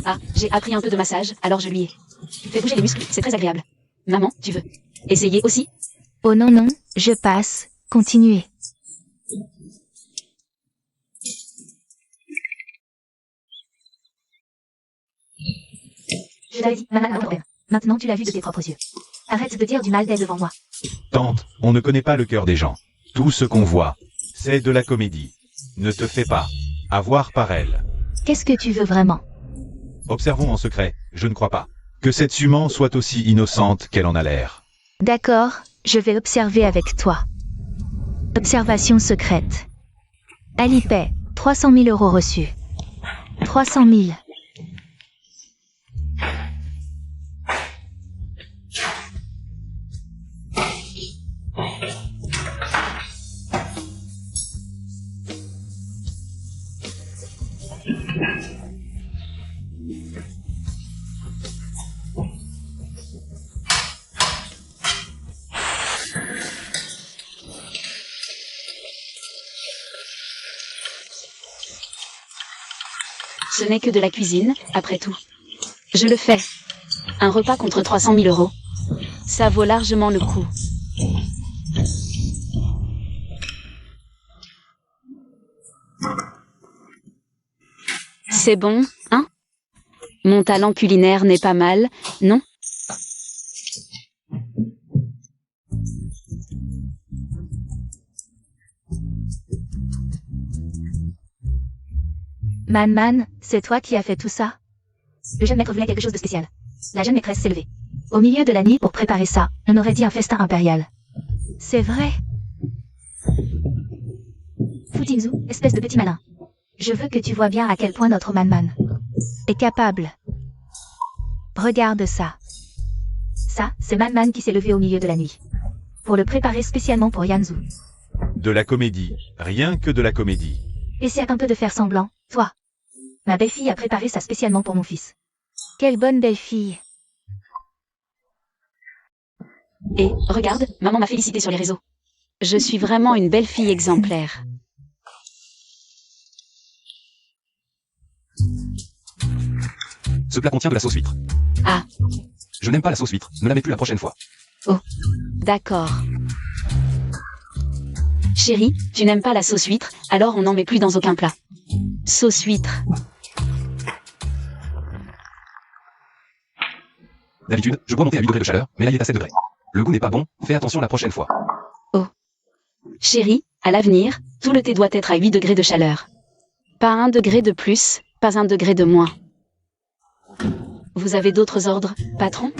Ah, j'ai appris un peu de massage, alors je lui ai fait bouger les muscles, c'est très agréable. Maman, tu veux essayer aussi? Oh non non, je passe. Continuez. Je t'avais dit, maman a un problème. Maintenant tu l'as vu de tes propres yeux. Arrête de dire du mal d'elle devant moi. Tante, on ne connaît pas le cœur des gens. Tout ce qu'on voit, c'est de la comédie. Ne te fais pas avoir par elle. Qu'est-ce que tu veux vraiment? Observons en secret, je ne crois pas que cette Suman soit aussi innocente qu'elle en a l'air. D'accord, je vais observer avec toi. Observation secrète. Alipay, 300 000 € reçus. 300 000. Ce n'est que de la cuisine, après tout. Je le fais. Un repas contre 300 000 €. Ça vaut largement le coup. C'est bon, hein? Mon talent culinaire n'est pas mal, non? Man, c'est toi qui as fait tout ça? Le jeune maître voulait quelque chose de spécial. La jeune maîtresse s'est levée. Au milieu de la nuit pour préparer ça, on aurait dit un festin impérial. C'est vrai. Futinzu, espèce de petit malin. Je veux que tu vois bien à quel point notre Man est capable. Regarde ça. Ça, c'est Man qui s'est levé au milieu de la nuit. Pour le préparer spécialement pour Yanzhu. De la comédie, rien que de la comédie. Essaie un peu de faire semblant, toi. Ma belle-fille a préparé ça spécialement pour mon fils. Quelle bonne belle-fille. Et, regarde, maman m'a félicité sur les réseaux. Je suis vraiment une belle fille exemplaire. Ce plat contient de la sauce huître. Ah. Je n'aime pas la sauce huître, ne la mets plus la prochaine fois. Oh. D'accord. Chérie, tu n'aimes pas la sauce huître, alors on n'en met plus dans aucun plat. Sauce huître. D'habitude, je bois mon thé à 8 degrés de chaleur, mais là il est à 7 degrés. Le goût n'est pas bon, fais attention la prochaine fois. Oh. Chérie, à l'avenir, tout le thé doit être à 8 degrés de chaleur. Pas 1 degré de plus, pas 1 degré de moins. Vous avez d'autres ordres, patron?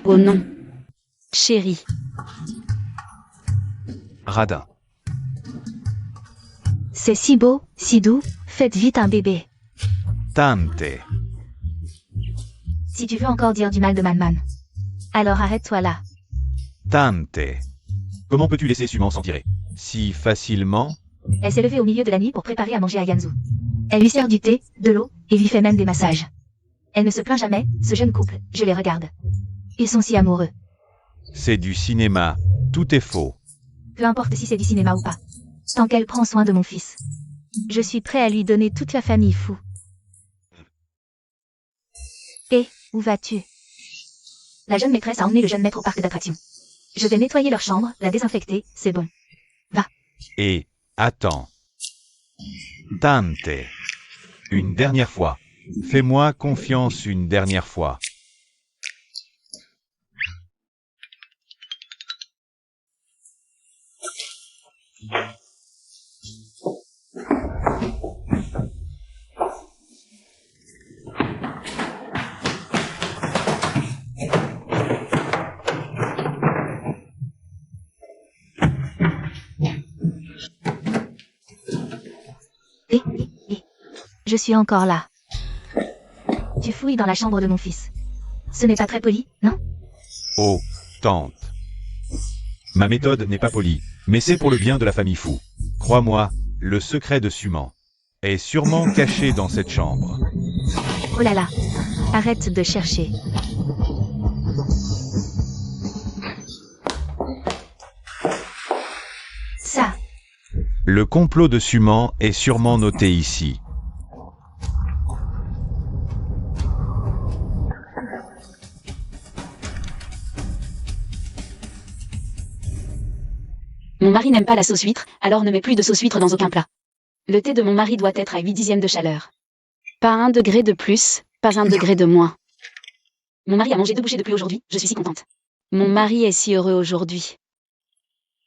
Oh non. Chérie. Radin. C'est si beau, si doux, faites vite un bébé. Tante. Si tu veux encore dire du mal de Man-Man. Alors arrête-toi là. Tante. Comment peux-tu laisser Suman s'en tirer si facilement? Elle s'est levée au milieu de la nuit pour préparer à manger à Yanzu. Elle lui sert du thé, de l'eau, et lui fait même des massages. Elle ne se plaint jamais, ce jeune couple, je les regarde. Ils sont si amoureux. C'est du cinéma. Tout est faux. Peu importe si c'est du cinéma ou pas. Tant qu'elle prend soin de mon fils. Je suis prêt à lui donner toute la famille fou. Hé, où vas-tu? La jeune maîtresse a emmené le jeune maître au parc d'attractions. Je vais nettoyer leur chambre, la désinfecter, c'est bon. Et, attends. Tante. Une dernière fois. Fais-moi confiance une dernière fois. Hé. Je suis encore là. Tu fouilles dans la chambre de mon fils. Ce n'est pas très poli, non? Oh, tante. Ma méthode n'est pas polie, mais c'est pour le bien de la famille Fou. Crois-moi, le secret de Suman est sûrement caché dans cette chambre. Oh là là. Arrête de chercher. Ça. Le complot de Suman est sûrement noté ici. Mon mari n'aime pas la sauce huître, alors ne mets plus de sauce huître dans aucun plat. Le thé de mon mari doit être à 8 dixièmes de chaleur. Pas 1 degré de plus, pas 1 degré de moins. Mon mari a mangé 2 bouchées de pluie aujourd'hui, je suis si contente. Mon mari est si heureux aujourd'hui.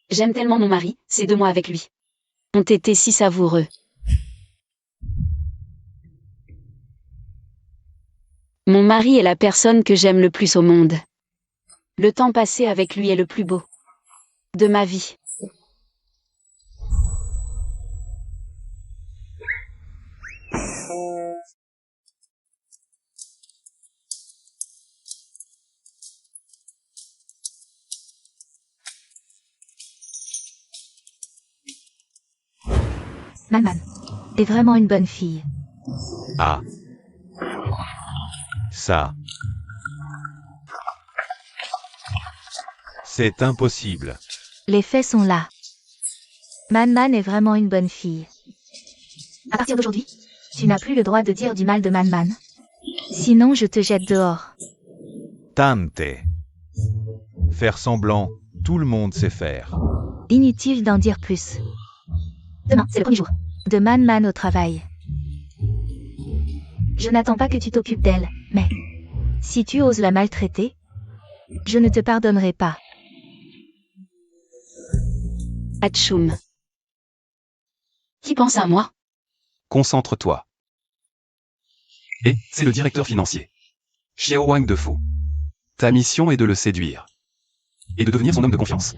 J'aime tellement mon mari, ces 2 mois avec lui ont été si savoureux. Mon mari est la personne que j'aime le plus au monde. Le temps passé avec lui est le plus beau de ma vie. Man-Man. T'es vraiment une bonne fille. Ah. Ça. C'est impossible. Les faits sont là. Man-Man est vraiment une bonne fille. À partir d'aujourd'hui, tu n'as plus le droit de dire du mal de Man-Man. Sinon je te jette dehors. Tante. Faire semblant, tout le monde sait faire. Inutile d'en dire plus. Demain, c'est le premier jour de Man-Man au travail. Je n'attends pas que tu t'occupes d'elle, mais si tu oses la maltraiter, je ne te pardonnerai pas. Atchoum. Qui pense à moi? Concentre-toi. Et, c'est le directeur financier. Xiao Wang de Fou. Ta mission est de le séduire. Et de devenir son homme de confiance.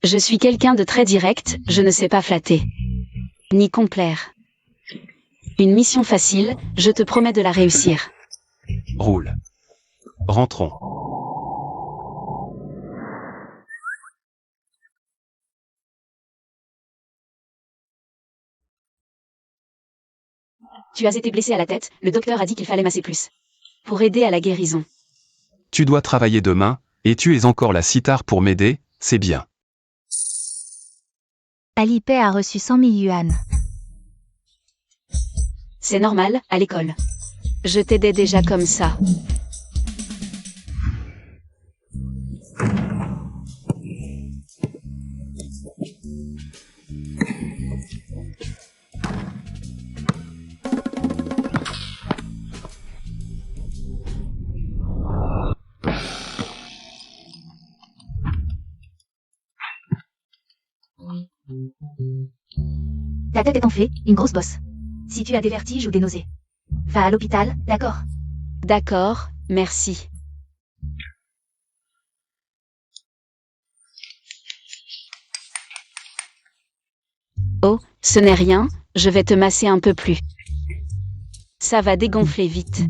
Je suis quelqu'un de très direct, je ne sais pas flatter. Ni complaire. Une mission facile, je te promets de la réussir. Roule. Rentrons. Tu as été blessé à la tête, le docteur a dit qu'il fallait masser plus. Pour aider à la guérison. Tu dois travailler demain, et tu es encore là si tard pour m'aider, c'est bien. Alipay a reçu 100 000 yuan. C'est normal, à l'école. Je t'aidais déjà comme ça. Ta tête est enflée, une grosse bosse. Si tu as des vertiges ou des nausées, va à l'hôpital, d'accord? D'accord, merci. Oh, ce n'est rien, je vais te masser un peu plus. Ça va dégonfler vite.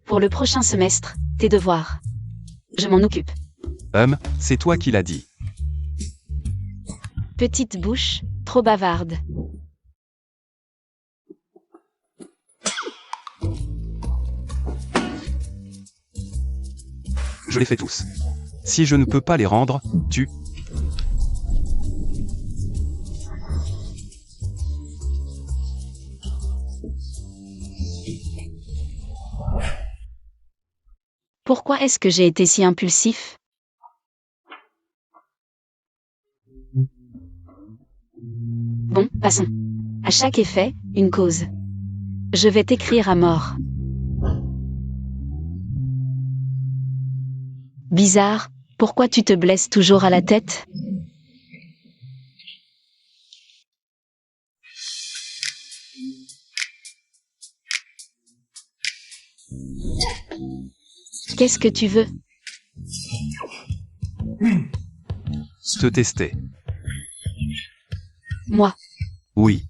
Pour le prochain semestre, tes devoirs. Je m'en occupe. C'est toi qui l'as dit. Petite bouche, trop bavarde. Je les fais tous. Si je ne peux pas les rendre, tu... Pourquoi est-ce que j'ai été si impulsif? Bon, passons. À chaque effet, une cause. Je vais t'écrire à mort. Bizarre, pourquoi tu te blesses toujours à la tête? Qu'est-ce que tu veux? Te tester. Moi. Oui.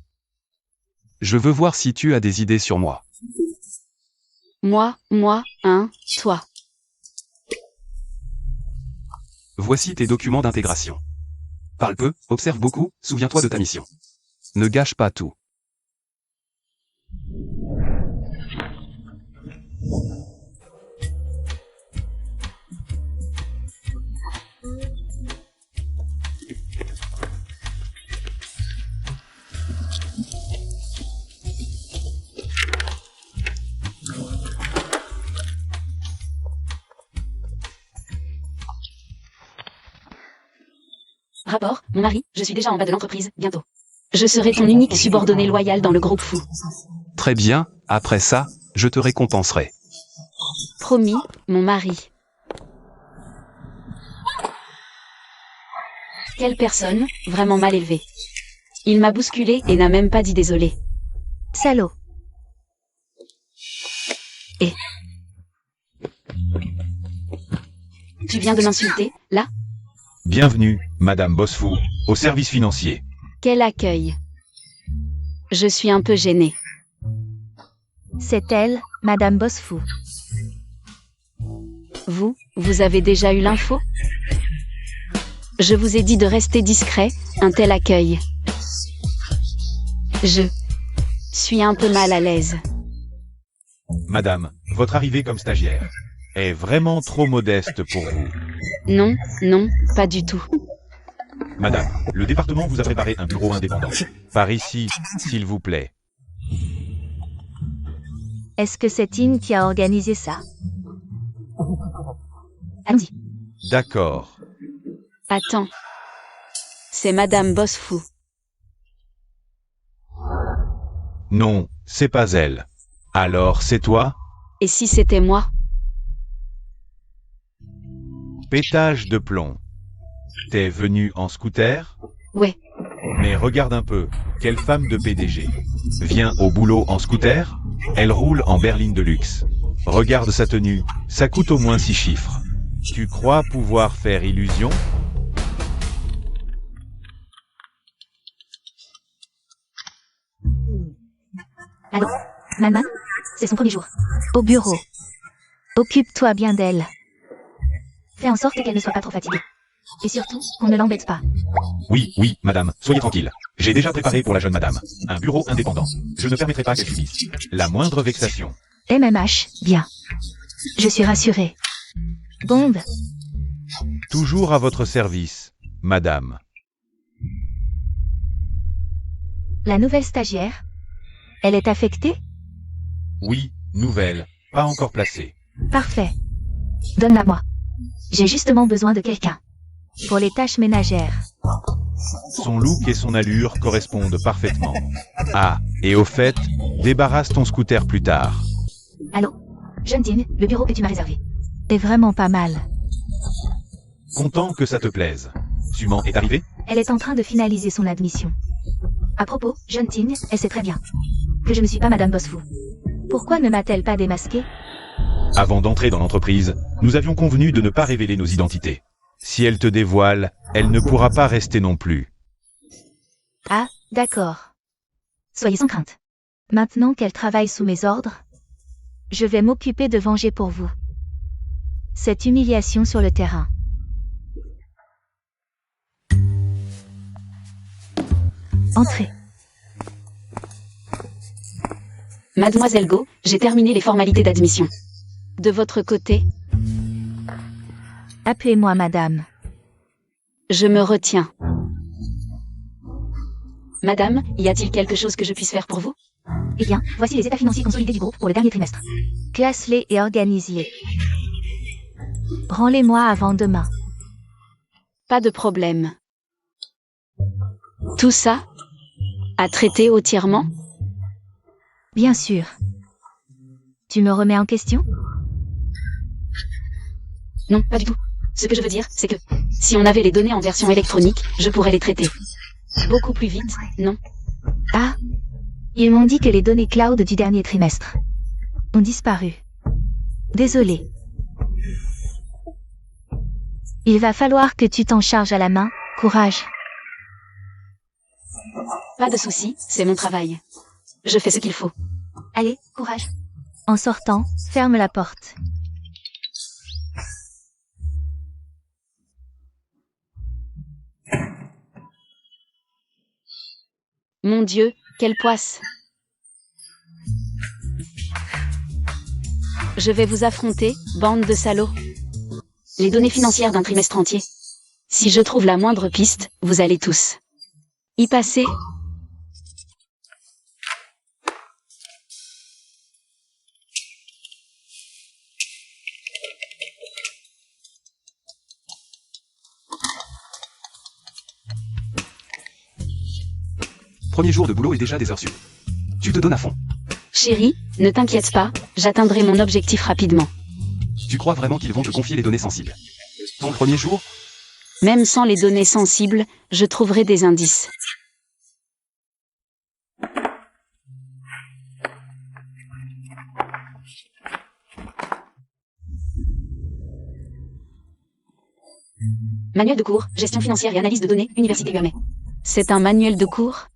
Je veux voir si tu as des idées sur moi. Moi, toi. Voici tes documents d'intégration. Parle peu, observe beaucoup, souviens-toi de ta mission. Ne gâche pas tout. Rapport, mon mari, je suis déjà en bas de l'entreprise, bientôt. Je serai ton unique subordonné loyal dans le groupe fou. Très bien, après ça, je te récompenserai. Promis, mon mari. Quelle personne, vraiment mal élevée. Il m'a bousculé et n'a même pas dit désolé. Salaud. Et... Tu viens de m'insulter, là? Bienvenue, Madame Bosfou, au service financier. Quel accueil. Je suis un peu gênée. C'est elle, Madame Bosfou. Vous avez déjà eu l'info? Je vous ai dit de rester discret, un tel accueil. Je suis un peu mal à l'aise. Madame, votre arrivée comme stagiaire est vraiment trop modeste pour vous. Non, pas du tout. Madame, le département vous a préparé un bureau indépendant. Par ici, s'il vous plaît. Est-ce que c'est In qui a organisé ça? Allons-y. D'accord. Attends. C'est Madame Bosfou. Non, c'est pas elle. Alors, c'est toi? Et si c'était moi? Pétage de plomb. T'es venu en scooter? Ouais. Mais regarde un peu, quelle femme de PDG. Vient au boulot en scooter? Elle roule en berline de luxe. Regarde sa tenue, ça coûte au moins 6 chiffres. Tu crois pouvoir faire illusion? Allô? Maman? C'est son premier jour. Au bureau. Occupe-toi bien d'elle. Fais en sorte qu'elle ne soit pas trop fatiguée. Et surtout, qu'on ne l'embête pas. Oui, madame, soyez tranquille. J'ai déjà préparé pour la jeune madame un bureau indépendant. Je ne permettrai pas qu'elle subisse la moindre vexation. MMH, bien. Je suis rassurée. Bombe. Toujours à votre service, madame. La nouvelle stagiaire? Elle est affectée? Oui, nouvelle, pas encore placée. Parfait. Donne-la moi. J'ai justement besoin de quelqu'un. Pour les tâches ménagères. Son look et son allure correspondent parfaitement. Ah, et au fait, débarrasse ton scooter plus tard. Allô? Jeune Dean, le bureau que tu m'as réservé. C'est vraiment pas mal. Content que ça te plaise. Suman est arrivée? Elle est en train de finaliser son admission. À propos, jeune Dean, elle sait très bien. que je ne suis pas Madame Bosfou. Pourquoi ne m'a-t-elle pas démasquée? Avant d'entrer dans l'entreprise, nous avions convenu de ne pas révéler nos identités. Si elle te dévoile, elle ne pourra pas rester non plus. Ah, d'accord. Soyez sans crainte. Maintenant qu'elle travaille sous mes ordres, je vais m'occuper de venger pour vous cette humiliation sur le terrain. Entrez. Mademoiselle Go, j'ai terminé les formalités d'admission. De votre côté, Appelez-moi madame. je me retiens. Madame, y a-t-il quelque chose que je puisse faire pour vous? Eh bien, voici les états financiers consolidés du groupe pour le dernier trimestre. Classe-les et organise-les. Rends-les-moi avant demain. Pas de problème. Tout ça à traiter entièrement? Bien sûr. Tu me remets en question? Non, pas du tout. Ce que je veux dire, c'est que si on avait les données en version électronique, je pourrais les traiter. Beaucoup plus vite, non? Ah, ils m'ont dit que les données cloud du dernier trimestre ont disparu. Désolé. Il va falloir que tu t'en charges à la main. Courage. Pas de souci, c'est mon travail. Je fais ce qu'il faut. Allez, courage. En sortant, ferme la porte. Mon Dieu, quelle poisse! Je vais vous affronter, bande de salauds. Les données financières d'un trimestre entier. Si je trouve la moindre piste, vous allez tous y passer. Premier jour de boulot et déjà des heures sup. Tu te donnes à fond. Chérie, ne t'inquiète pas, j'atteindrai mon objectif rapidement. Tu crois vraiment qu'ils vont te confier les données sensibles? Ton premier jour? Même sans les données sensibles, je trouverai des indices. Manuel de cours, gestion financière et analyse de données, Université UAME. C'est un manuel de cours?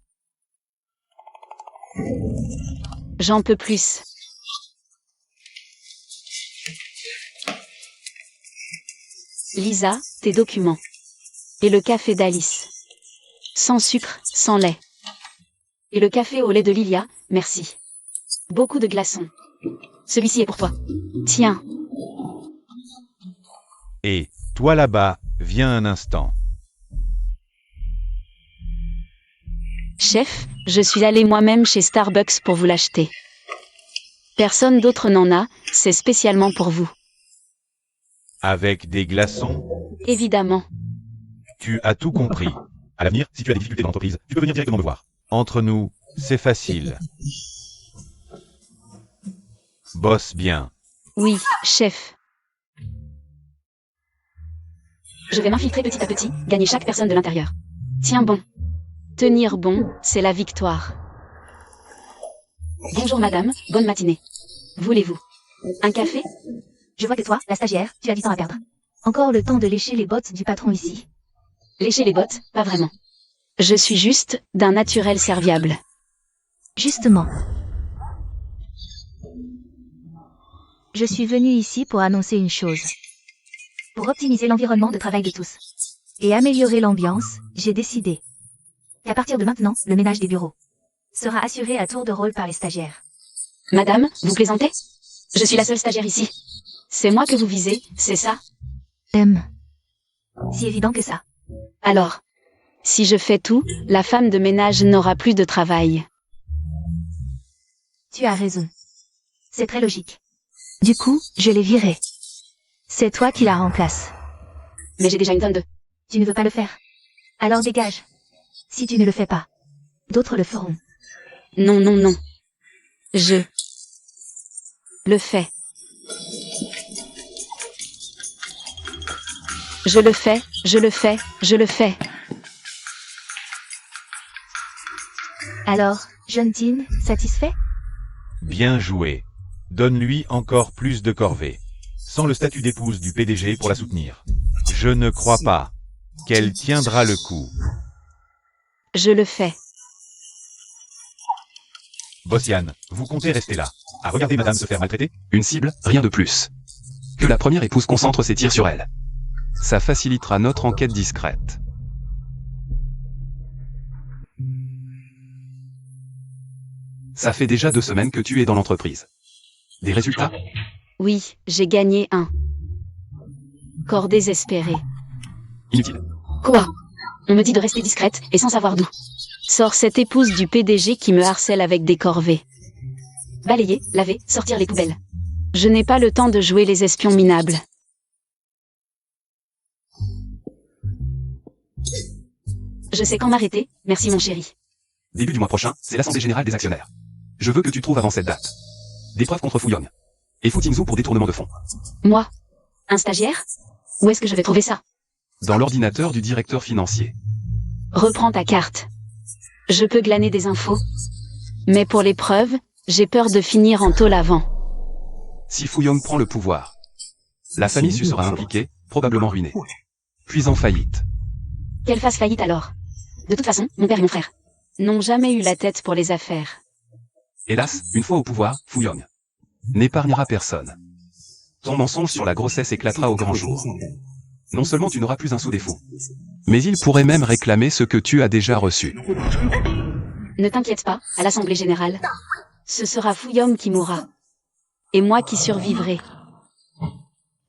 J'en peux plus. Lisa, tes documents. Et le café d'Alice. Sans sucre, sans lait. Et le café au lait de Lilia, merci. Beaucoup de glaçons. Celui-ci est pour toi. Tiens. Et, toi là-bas, viens un instant. Chef, je suis allé moi-même chez Starbucks pour vous l'acheter. Personne d'autre n'en a, c'est spécialement pour vous. Avec des glaçons? Évidemment. Tu as tout compris. À l'avenir, si tu as des difficultés dans l'entreprise, tu peux venir directement me voir. Entre nous, c'est facile. Bosse bien. Oui, chef. Je vais m'infiltrer petit à petit, gagner chaque personne de l'intérieur. Tiens bon. Tenir bon, c'est la victoire. Bonjour madame, bonne matinée. Voulez-vous un café? Je vois que toi, la stagiaire, tu as du temps à perdre. Encore le temps de lécher les bottes du patron ici. Lécher les bottes, pas vraiment. Je suis juste d'un naturel serviable. Justement. Je suis venue ici pour annoncer une chose. Pour optimiser l'environnement de travail de tous et améliorer l'ambiance, j'ai décidé qu'à partir de maintenant, le ménage des bureaux sera assuré à tour de rôle par les stagiaires. Madame, vous plaisantez? Je suis la seule stagiaire ici. C'est moi que vous visez, c'est ça? Si évident que ça. Alors, si je fais tout, la femme de ménage n'aura plus de travail. Tu as raison. C'est très logique. Du coup, je l'ai virée. C'est toi qui la remplaces. Mais j'ai déjà une tonne de... Tu ne veux pas le faire? Alors dégage. Si tu ne le fais pas, d'autres le feront. Non, non, non. Je le fais. Je le fais, je le fais, je le fais. Alors, jeune Dean, satisfait? Bien joué. Donne-lui encore plus de corvées. Sans le statut d'épouse du PDG pour la soutenir. Je ne crois pas qu'elle tiendra le coup. Je le fais. Bossian, vous comptez rester là, à regarder madame se faire maltraiter? Une cible, rien de plus. Que la première épouse concentre ses tirs sur elle. Ça facilitera notre enquête discrète. Ça fait déjà 2 semaines que tu es dans l'entreprise. Des résultats? Oui, j'ai gagné un. Corps désespéré. Inutile. Quoi? On me dit de rester discrète, et sans savoir d'où. Sors cette épouse du PDG qui me harcèle avec des corvées. Balayer, laver, sortir les poubelles. Je n'ai pas le temps de jouer les espions minables. Je sais quand m'arrêter, merci mon chéri. Début du mois prochain, c'est l'Assemblée Générale des Actionnaires. Je veux que tu trouves avant cette date des preuves contre Fuyong. Et Futingzhou pour détournement de fonds. Moi? Un stagiaire? Où est-ce que je vais trouver ça? Dans l'ordinateur du directeur financier. Reprends ta carte. Je peux glaner des infos. Mais pour les preuves, j'ai peur de finir en tôle avant. Si Fuyong prend le pouvoir, la famille Su sera impliquée, probablement ruinée. Puis en faillite. Qu'elle fasse faillite alors. De toute façon, mon père et mon frère n'ont jamais eu la tête pour les affaires. Hélas, une fois au pouvoir, Fuyong n'épargnera personne. Ton mensonge sur la grossesse éclatera au grand jour. Non seulement tu n'auras plus un sou des fous, mais il pourrait même réclamer ce que tu as déjà reçu. Ne t'inquiète pas, à l'Assemblée Générale. Ce sera Fuyong qui mourra. Et moi qui survivrai.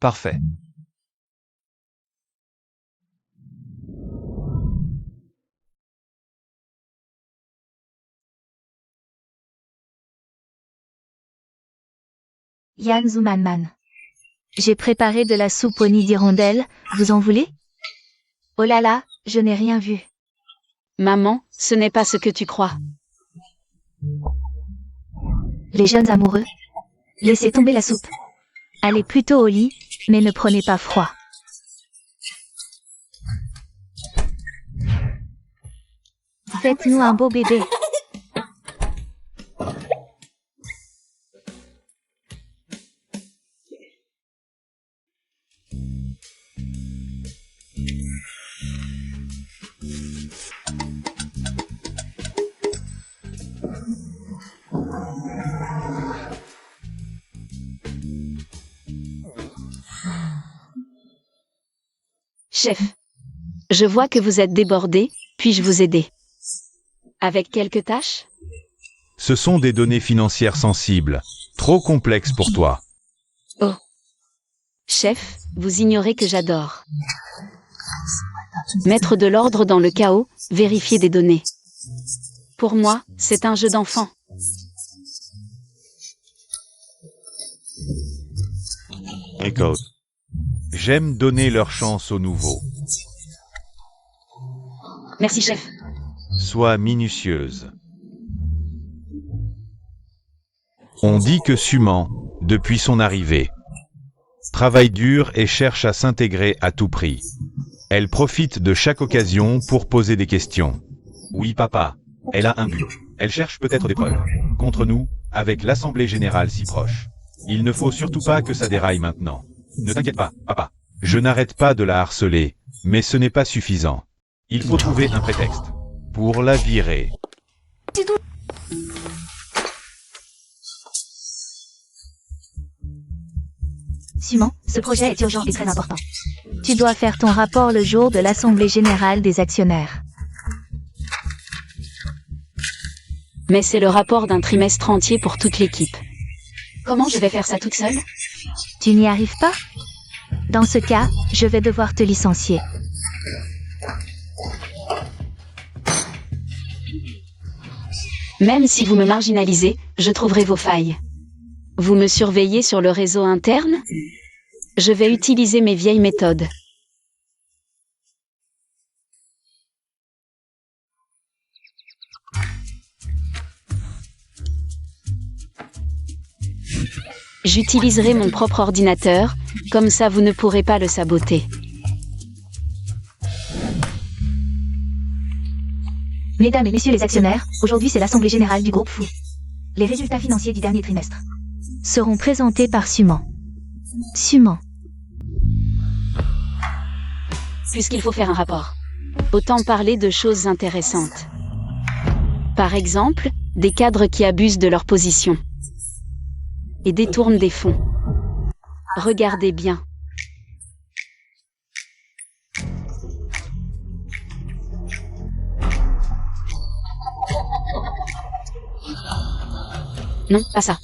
Parfait. Yan Zumanman. J'ai préparé de la soupe au nid d'hirondelle, vous en voulez? Oh là là, je n'ai rien vu. Maman, ce n'est pas ce que tu crois. Les jeunes amoureux. Laissez tomber la soupe. Allez plutôt au lit, mais ne prenez pas froid. Faites-nous un beau bébé. Chef, je vois que vous êtes débordé, puis-je vous aider? Avec quelques tâches? Ce sont des données financières sensibles, trop complexes pour toi. Oh. Chef, vous ignorez que j'adore. Mettre de l'ordre dans le chaos, vérifier des données. Pour moi, c'est un jeu d'enfant. Écoute. J'aime donner leur chance aux nouveaux. Merci chef. Sois minutieuse. On dit que Suman, depuis son arrivée, travaille dur et cherche à s'intégrer à tout prix. Elle profite de chaque occasion pour poser des questions. Oui papa, elle a un but. Elle cherche peut-être des preuves. Contre nous, avec l'Assemblée Générale si proche. Il ne faut surtout pas que ça déraille maintenant. Ne t'inquiète pas, papa. Je n'arrête pas de la harceler, mais ce n'est pas suffisant. Il faut trouver un prétexte. Pour la virer. Suman, ce projet est urgent et très important. Tu dois faire ton rapport le jour de l'Assemblée Générale des Actionnaires. Mais c'est le rapport d'un trimestre entier pour toute l'équipe. Comment je vais faire ça toute seule? Tu n'y arrives pas? Dans ce cas, je vais devoir te licencier. Même si vous me marginalisez, je trouverai vos failles. Vous me surveillez sur le réseau interne? Je vais utiliser mes vieilles méthodes. J'utiliserai mon propre ordinateur, comme ça vous ne pourrez pas le saboter. Mesdames et messieurs les actionnaires, aujourd'hui c'est l'Assemblée Générale du groupe Fou. Les résultats financiers du dernier trimestre seront présentés par Suman. Suman. Puisqu'il faut faire un rapport, autant parler de choses intéressantes. Par exemple, des cadres qui abusent de leur position et détournent des fonds. Regardez bien. Non, pas ça.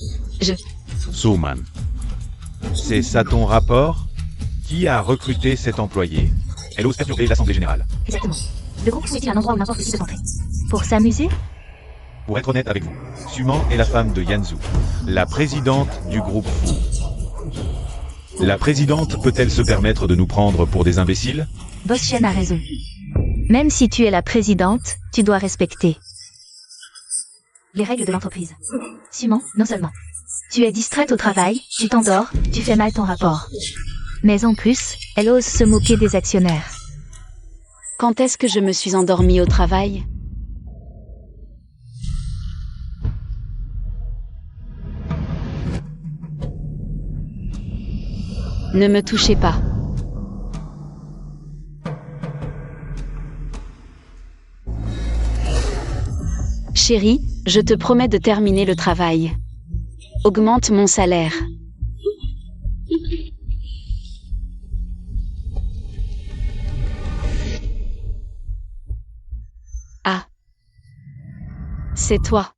Suman. C'est ça ton rapport? Qui a recruté cet employé? Elle ose perturber l'Assemblée Générale. Exactement. Le groupe est-il un endroit où n'importe qui peut s'entrer? Pour s'amuser? Pour être honnête avec vous, Suman est la femme de Yanzu, la présidente du groupe Fou. La présidente peut-elle se permettre de nous prendre pour des imbéciles? Boschian a raison. Même si tu es la présidente, tu dois respecter les règles de l'entreprise. Suman, non seulement tu es distraite au travail, tu t'endors, tu fais mal ton rapport. Mais en plus, elle ose se moquer des actionnaires. Quand est-ce que je me suis endormie au travail? Ne me touchez pas. Chérie, je te promets de terminer le travail. Augmente mon salaire. Ah. C'est toi.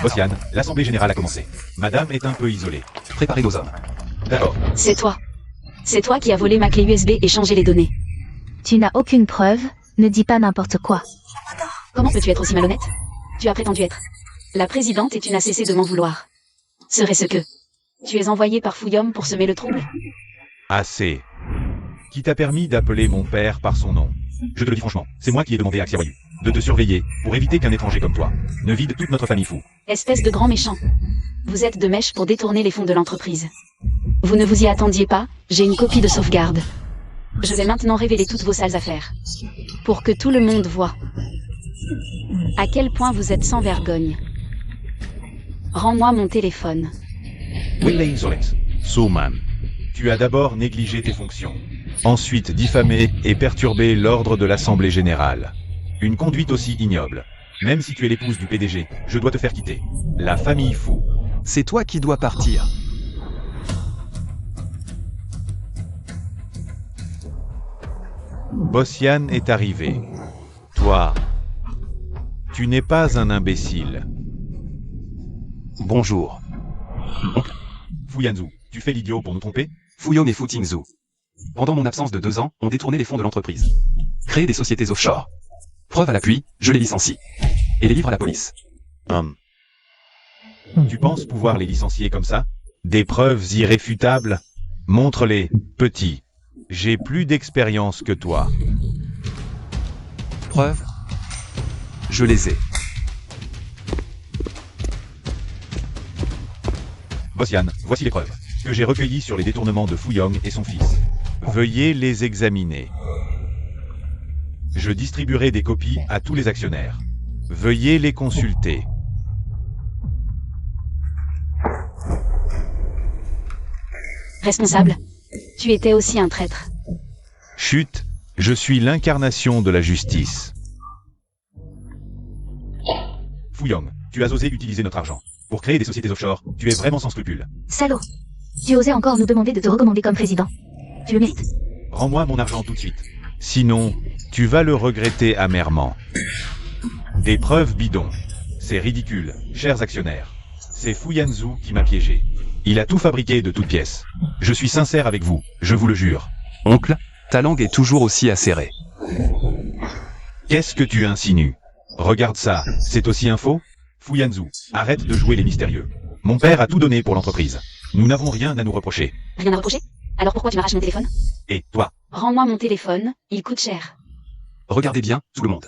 Boschian, l'Assemblée Générale a commencé. Madame est un peu isolée. Préparez nos hommes. D'accord. C'est toi. C'est toi qui as volé ma clé USB et changé les données. Tu n'as aucune preuve, ne dis pas n'importe quoi. Comment peux-tu être aussi malhonnête? Tu as prétendu être la présidente et tu n'as cessé de m'en vouloir. Serait-ce que tu es envoyé par Fouillom pour semer le trouble? Assez. Qui t'a permis d'appeler mon père par son nom? Je te le dis franchement, c'est moi qui ai demandé à Xiaoyu de te surveiller, pour éviter qu'un étranger comme toi ne vide toute notre famille Fou. Espèce de grand méchant. Vous êtes de mèche pour détourner les fonds de l'entreprise. Vous ne vous y attendiez pas, j'ai une copie de sauvegarde. Je vais maintenant révéler toutes vos sales affaires. Pour que tout le monde voie à quel point vous êtes sans vergogne. Rends-moi mon téléphone. Winley Insolence. Suman. Tu as d'abord négligé tes fonctions. Ensuite diffamé et perturbé l'ordre de l'Assemblée Générale. Une conduite aussi ignoble. Même si tu es l'épouse du PDG, je dois te faire quitter. La famille Fou. C'est toi qui dois partir. Boschian est arrivé. Toi, tu n'es pas un imbécile. Bonjour. Fu Yanzu, tu fais l'idiot pour nous tromper? Fouillom et Fu Tingzhu. Pendant mon absence de 2 ans, ont détourné les fonds de l'entreprise. Créé des sociétés offshore. Preuve à l'appui, je les licencie. Et les livre à la police. Tu penses pouvoir les licencier comme ça? Des preuves irréfutables? Montre-les, petit. J'ai plus d'expérience que toi. Preuve? Je les ai. Boschian, voici les preuves que j'ai recueillies sur les détournements de Fuyong et son fils. Veuillez les examiner. Je distribuerai des copies à tous les actionnaires. Veuillez les consulter. Responsable, tu étais aussi un traître. Chut, je suis l'incarnation de la justice. Fuyong, tu as osé utiliser notre argent pour créer des sociétés offshore. Tu es vraiment sans scrupules. Salaud. Tu osais encore nous demander de te recommander comme président. Tu le mérites. Rends-moi mon argent tout de suite. Sinon, tu vas le regretter amèrement. Des preuves bidons. C'est ridicule, chers actionnaires. C'est Fu Yanzu qui m'a piégé. Il a tout fabriqué de toutes pièces. Je suis sincère avec vous, je vous le jure. Oncle, ta langue est toujours aussi acérée. Qu'est-ce que tu insinues? Regarde ça, c'est aussi un faux? Fu Yanzu, arrête de jouer les mystérieux. Mon père a tout donné pour l'entreprise. Nous n'avons rien à nous reprocher. Rien à reprocher? Alors pourquoi tu m'arraches mon téléphone? Et toi? Rends-moi mon téléphone, il coûte cher. Regardez bien, tout le monde.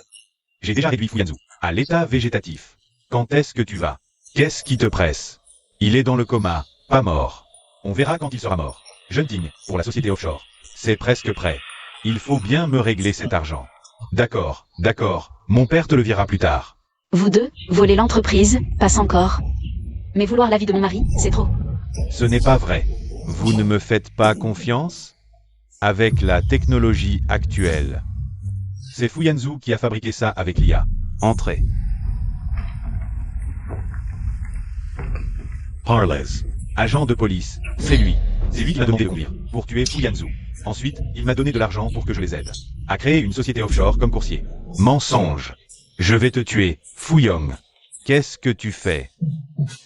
J'ai déjà réduit Fuyanzu à l'état végétatif. Quand est-ce que tu vas? Qu'est-ce qui te presse? Il est dans le coma, pas mort. On verra quand il sera mort. Jeune digne, pour la société offshore. C'est presque prêt. Il faut bien me régler cet argent. D'accord, mon père te le verra plus tard. Vous deux, voler l'entreprise, passe encore. Mais vouloir la vie de mon mari, c'est trop. Ce n'est pas vrai. Vous ne me faites pas confiance? Avec la technologie actuelle. C'est Fuyanzu qui a fabriqué ça avec l'IA. Entrez. Harlez. Agent de police. C'est lui. C'est lui qui m'a demandé de courir pour tuer Fuyanzu. Ensuite, il m'a donné de l'argent pour que je les aide. À créer une société offshore comme coursier. Mensonge. Je vais te tuer, Fuyong. Qu'est-ce que tu fais?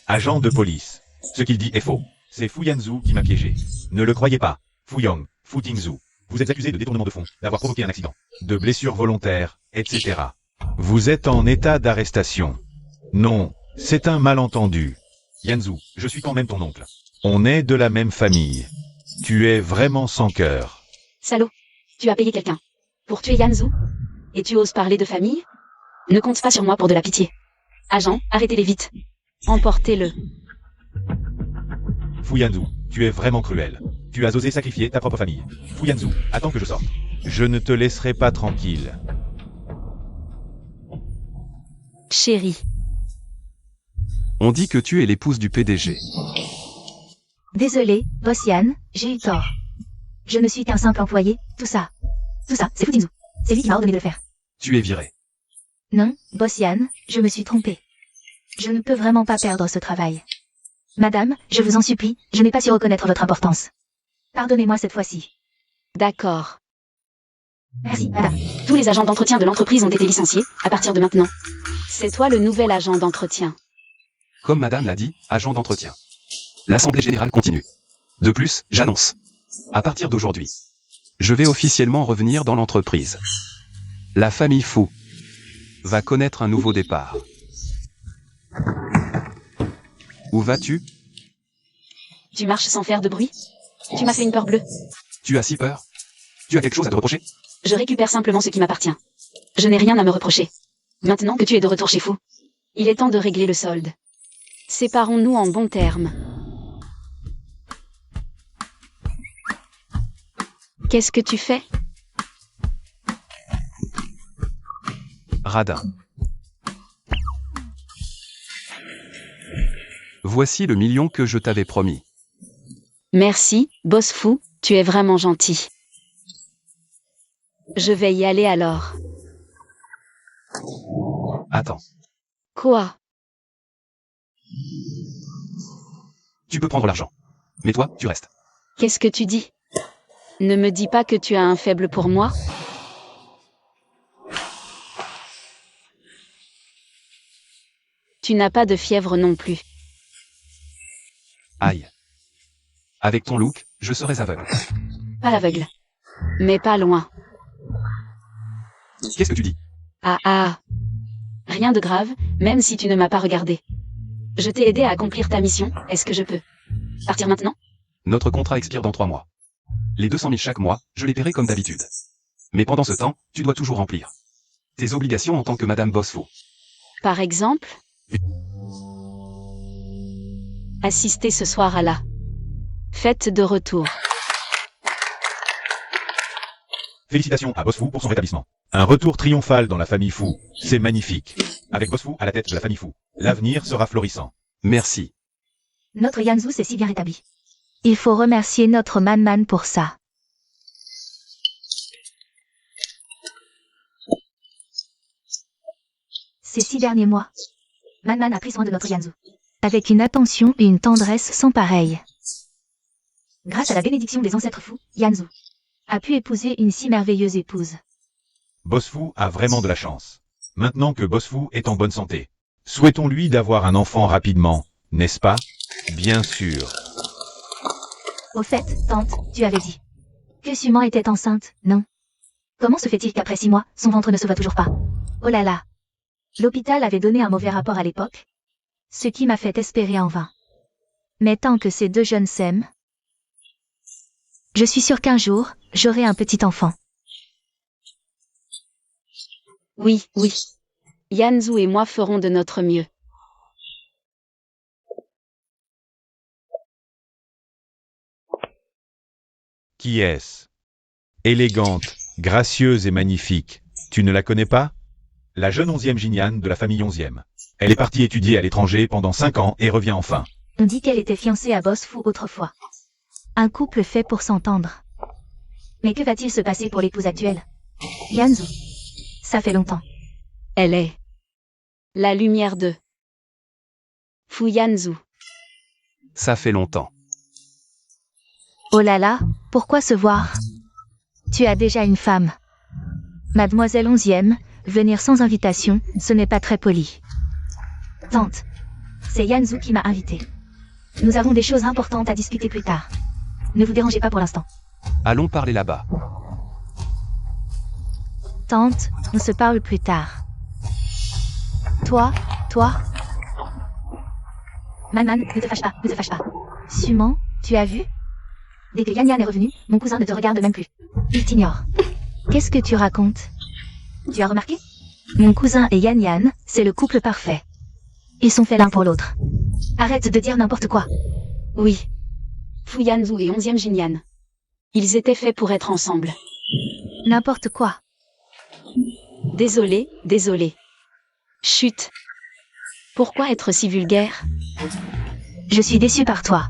Agent de police. Ce qu'il dit est faux. C'est Fuyanzu qui m'a piégé. Ne le croyez pas. Fuyong, Futingzu. Vous êtes accusé de détournement de fonds, d'avoir provoqué un accident, de blessures volontaires, etc. Vous êtes en état d'arrestation. Non, c'est un malentendu. Yanzu, je suis quand même ton oncle. On est de la même famille. Tu es vraiment sans cœur. Salaud. Tu as payé quelqu'un. Pour tuer Yanzu? Et tu oses parler de famille? Ne compte pas sur moi pour de la pitié. Agent, arrêtez-les vite. Emportez-le. Fuyanzu, tu es vraiment cruel. Tu as osé sacrifier ta propre famille. Fuyanzu, attends que je sorte. Je ne te laisserai pas tranquille. Chérie. On dit que tu es l'épouse du PDG. Désolé, boss Yann, j'ai eu tort. Je ne suis qu'un simple employé, tout ça, c'est Futingzu. C'est lui qui m'a ordonné de le faire. Tu es viré. Non, boss Yann, je me suis trompé. Je ne peux vraiment pas perdre ce travail. Madame, je vous en supplie, je n'ai pas su reconnaître votre importance. Pardonnez-moi cette fois-ci. D'accord. Merci, madame. Tous les agents d'entretien de l'entreprise ont été licenciés, à partir de maintenant. C'est toi le nouvel agent d'entretien. Comme madame l'a dit, agent d'entretien. L'Assemblée Générale continue. De plus, j'annonce. À partir d'aujourd'hui, je vais officiellement revenir dans l'entreprise. La famille Fu va connaître un nouveau départ. Où vas-tu? Tu marches sans faire de bruit? Tu m'as fait une peur bleue. Tu as si peur? Tu as quelque chose à te reprocher? Je récupère simplement ce qui m'appartient. Je n'ai rien à me reprocher. Maintenant que tu es de retour chez Fu, il est temps de régler le solde. Séparons-nous en bons termes. Qu'est-ce que tu fais? Radin. Voici le million que je t'avais promis. Merci, boss Fu, tu es vraiment gentil. Je vais y aller alors. Attends. Quoi? Tu peux prendre l'argent. Mais toi, tu restes. Qu'est-ce que tu dis? Ne me dis pas que tu as un faible pour moi. Tu n'as pas de fièvre non plus. Aïe. Avec ton look, je serais aveugle. Pas aveugle. Mais pas loin. Qu'est-ce que tu dis? Ah. Rien de grave, même si tu ne m'as pas regardé. Je t'ai aidé à accomplir ta mission, est-ce que je peux partir maintenant? Notre contrat expire dans 3 mois. Les 200 000 chaque mois, je les paierai comme d'habitude. Mais pendant ce temps, tu dois toujours remplir tes obligations en tant que Madame Boss Fu. Par exemple? Assister ce soir à la fête de retour. Félicitations à Boss Fu pour son rétablissement. Un retour triomphal dans la famille Fu. C'est magnifique. Avec Boss Fu à la tête de la famille Fu, l'avenir sera florissant. Merci. Notre Yanzu s'est si bien rétabli. Il faut remercier notre Man pour ça. Ces 6 derniers mois, Man a pris soin de notre Yanzu. Avec une attention et une tendresse sans pareille. Grâce à la bénédiction des ancêtres fous, Yanzu a pu épouser une si merveilleuse épouse. Boss Fu a vraiment de la chance. Maintenant que Boss Fu est en bonne santé, souhaitons-lui d'avoir un enfant rapidement, n'est-ce pas? Bien sûr. Au fait, tante, tu avais dit que Suman était enceinte, non? Comment se fait-il qu'après 6 mois, son ventre ne se voit toujours pas? Oh là là! L'hôpital avait donné un mauvais rapport à l'époque, ce qui m'a fait espérer en vain. Mais tant que ces deux jeunes s'aiment, je suis sûre qu'un jour, j'aurai un petit enfant. Oui, oui. Yanzhu et moi ferons de notre mieux. Qui est-ce? Élégante, gracieuse et magnifique. Tu ne la connais pas? La jeune 11e Jinyan de la famille 11e. Elle est partie étudier à l'étranger pendant 5 ans et revient enfin. On dit qu'elle était fiancée à Boss Fu autrefois. Un couple fait pour s'entendre. Mais que va-t-il se passer pour l'épouse actuelle? Yanzhu. Ça fait longtemps. Elle est la lumière de Fu Yanzhu. Ça fait longtemps. Oh là là, pourquoi se voir? Tu as déjà une femme. Mademoiselle 11e, venir sans invitation, ce n'est pas très poli. Tante, c'est Yanzhu qui m'a invité. Nous avons des choses importantes à discuter plus tard. Ne vous dérangez pas pour l'instant. Allons parler là-bas. Tante, on se parle plus tard. Toi. Maman, ne te fâche pas. Suman, tu as vu? Dès que Yan Yan est revenu, mon cousin ne te regarde même plus. Il t'ignore. Qu'est-ce que tu racontes? Tu as remarqué? Mon cousin et Yan Yan, c'est le couple parfait. Ils sont faits l'un pour l'autre. Arrête de dire n'importe quoi. Oui. Fu Yanzhu et 11e Jinyan. Ils étaient faits pour être ensemble. N'importe quoi. Désolé. Chut. Pourquoi être si vulgaire? Je suis déçue par toi.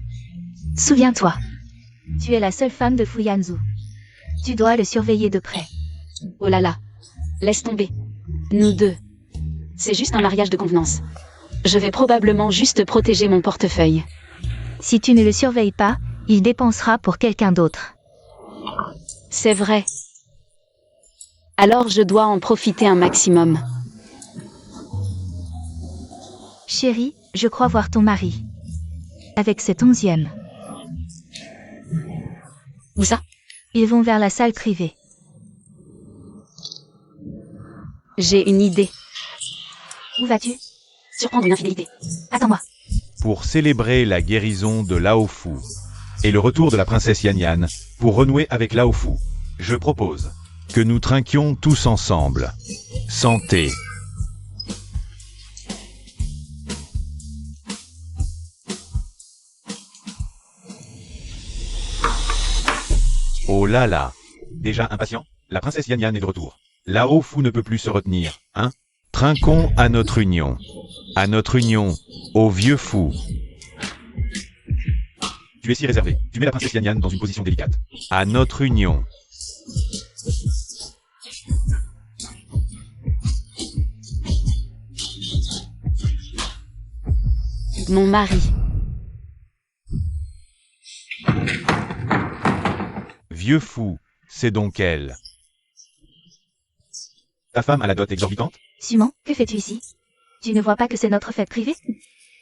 Souviens-toi. Tu es la seule femme de Fu Yanzhu. Tu dois le surveiller de près. Oh là là. Laisse tomber. Nous deux. C'est juste un mariage de convenance. Je vais probablement juste protéger mon portefeuille. Si tu ne le surveilles pas, il dépensera pour quelqu'un d'autre. C'est vrai. Alors je dois en profiter un maximum. Chérie, je crois voir ton mari. Avec cette 11e. Où ça? Ils vont vers la salle privée. J'ai une idée. Où vas-tu? Surprendre une infidélité. Attends-moi. Pour célébrer la guérison de Lao Fu et le retour de la princesse Yan Yan, pour renouer avec Lao Fu, je propose que nous trinquions tous ensemble. Santé. Oh là là. Déjà impatient? La princesse Yan Yan est de retour. Lao Fu ne peut plus se retenir, hein? Trinquons à notre union. À notre union, au vieux fou. Tu es si réservé. Tu mets la princesse Yan Yan dans une position délicate. À notre union. Mon mari. Vieux fou, c'est donc elle. Ta femme a la dot exorbitante? Suman, que fais-tu ici? Tu ne vois pas que c'est notre fête privée?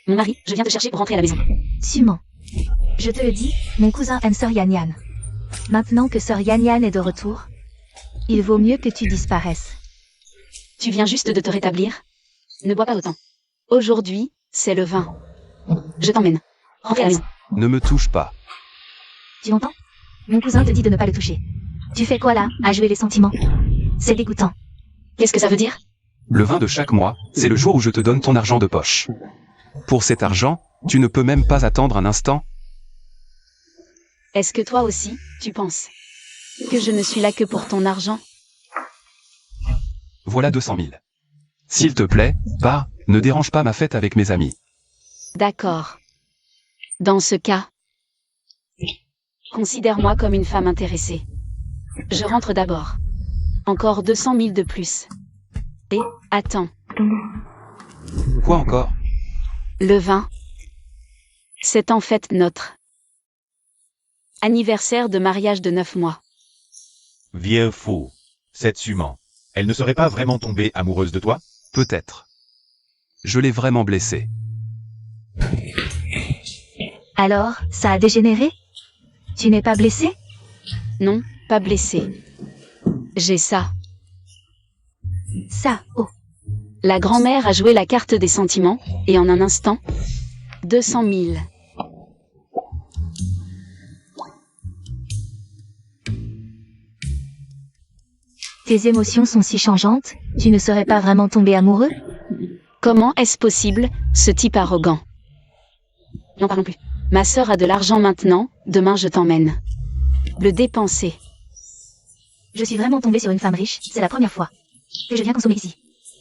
Mon mari, je viens te chercher pour rentrer à la maison. Suman. Je te le dis, mon cousin aime Sœur Yan Yan. Maintenant que Sœur Yan Yan est de retour, il vaut mieux que tu disparaisses. Tu viens juste de te rétablir? Ne bois pas autant. Aujourd'hui, c'est le vin. Je t'emmène. Rentrez à la maison. Ne me touche pas. Tu entends? Mon cousin te dit de ne pas le toucher. Tu fais quoi là, à jouer les sentiments? C'est dégoûtant. Qu'est-ce que ça veut dire? Le 20 de chaque mois, c'est le jour où je te donne ton argent de poche. Pour cet argent, tu ne peux même pas attendre un instant? Est-ce que toi aussi, tu penses que je ne suis là que pour ton argent? Voilà 200 000. S'il te plaît, ne dérange pas ma fête avec mes amis. D'accord. Dans ce cas, considère-moi comme une femme intéressée. Je rentre d'abord. Encore 200 000 de plus. Et, attends, Quoi encore? le vin. C'est en fait notre anniversaire de mariage de 9 mois. Vieux fou. Cette Suman. Elle ne serait pas vraiment tombée amoureuse de toi? Peut-être. Je l'ai vraiment blessé. Alors, ça a dégénéré? Tu n'es pas blessé? Non, pas blessé. J'ai ça. Ça, oh. La grand-mère a joué la carte des sentiments, et en un instant, 200 000. Tes émotions sont si changeantes, tu ne serais pas vraiment tombé amoureux? Comment est-ce possible, ce type arrogant? Non, parlons plus. Ma sœur a de l'argent maintenant, demain je t'emmène. Le dépenser. Je suis vraiment tombée sur une femme riche, c'est la première fois que je viens consommer ici.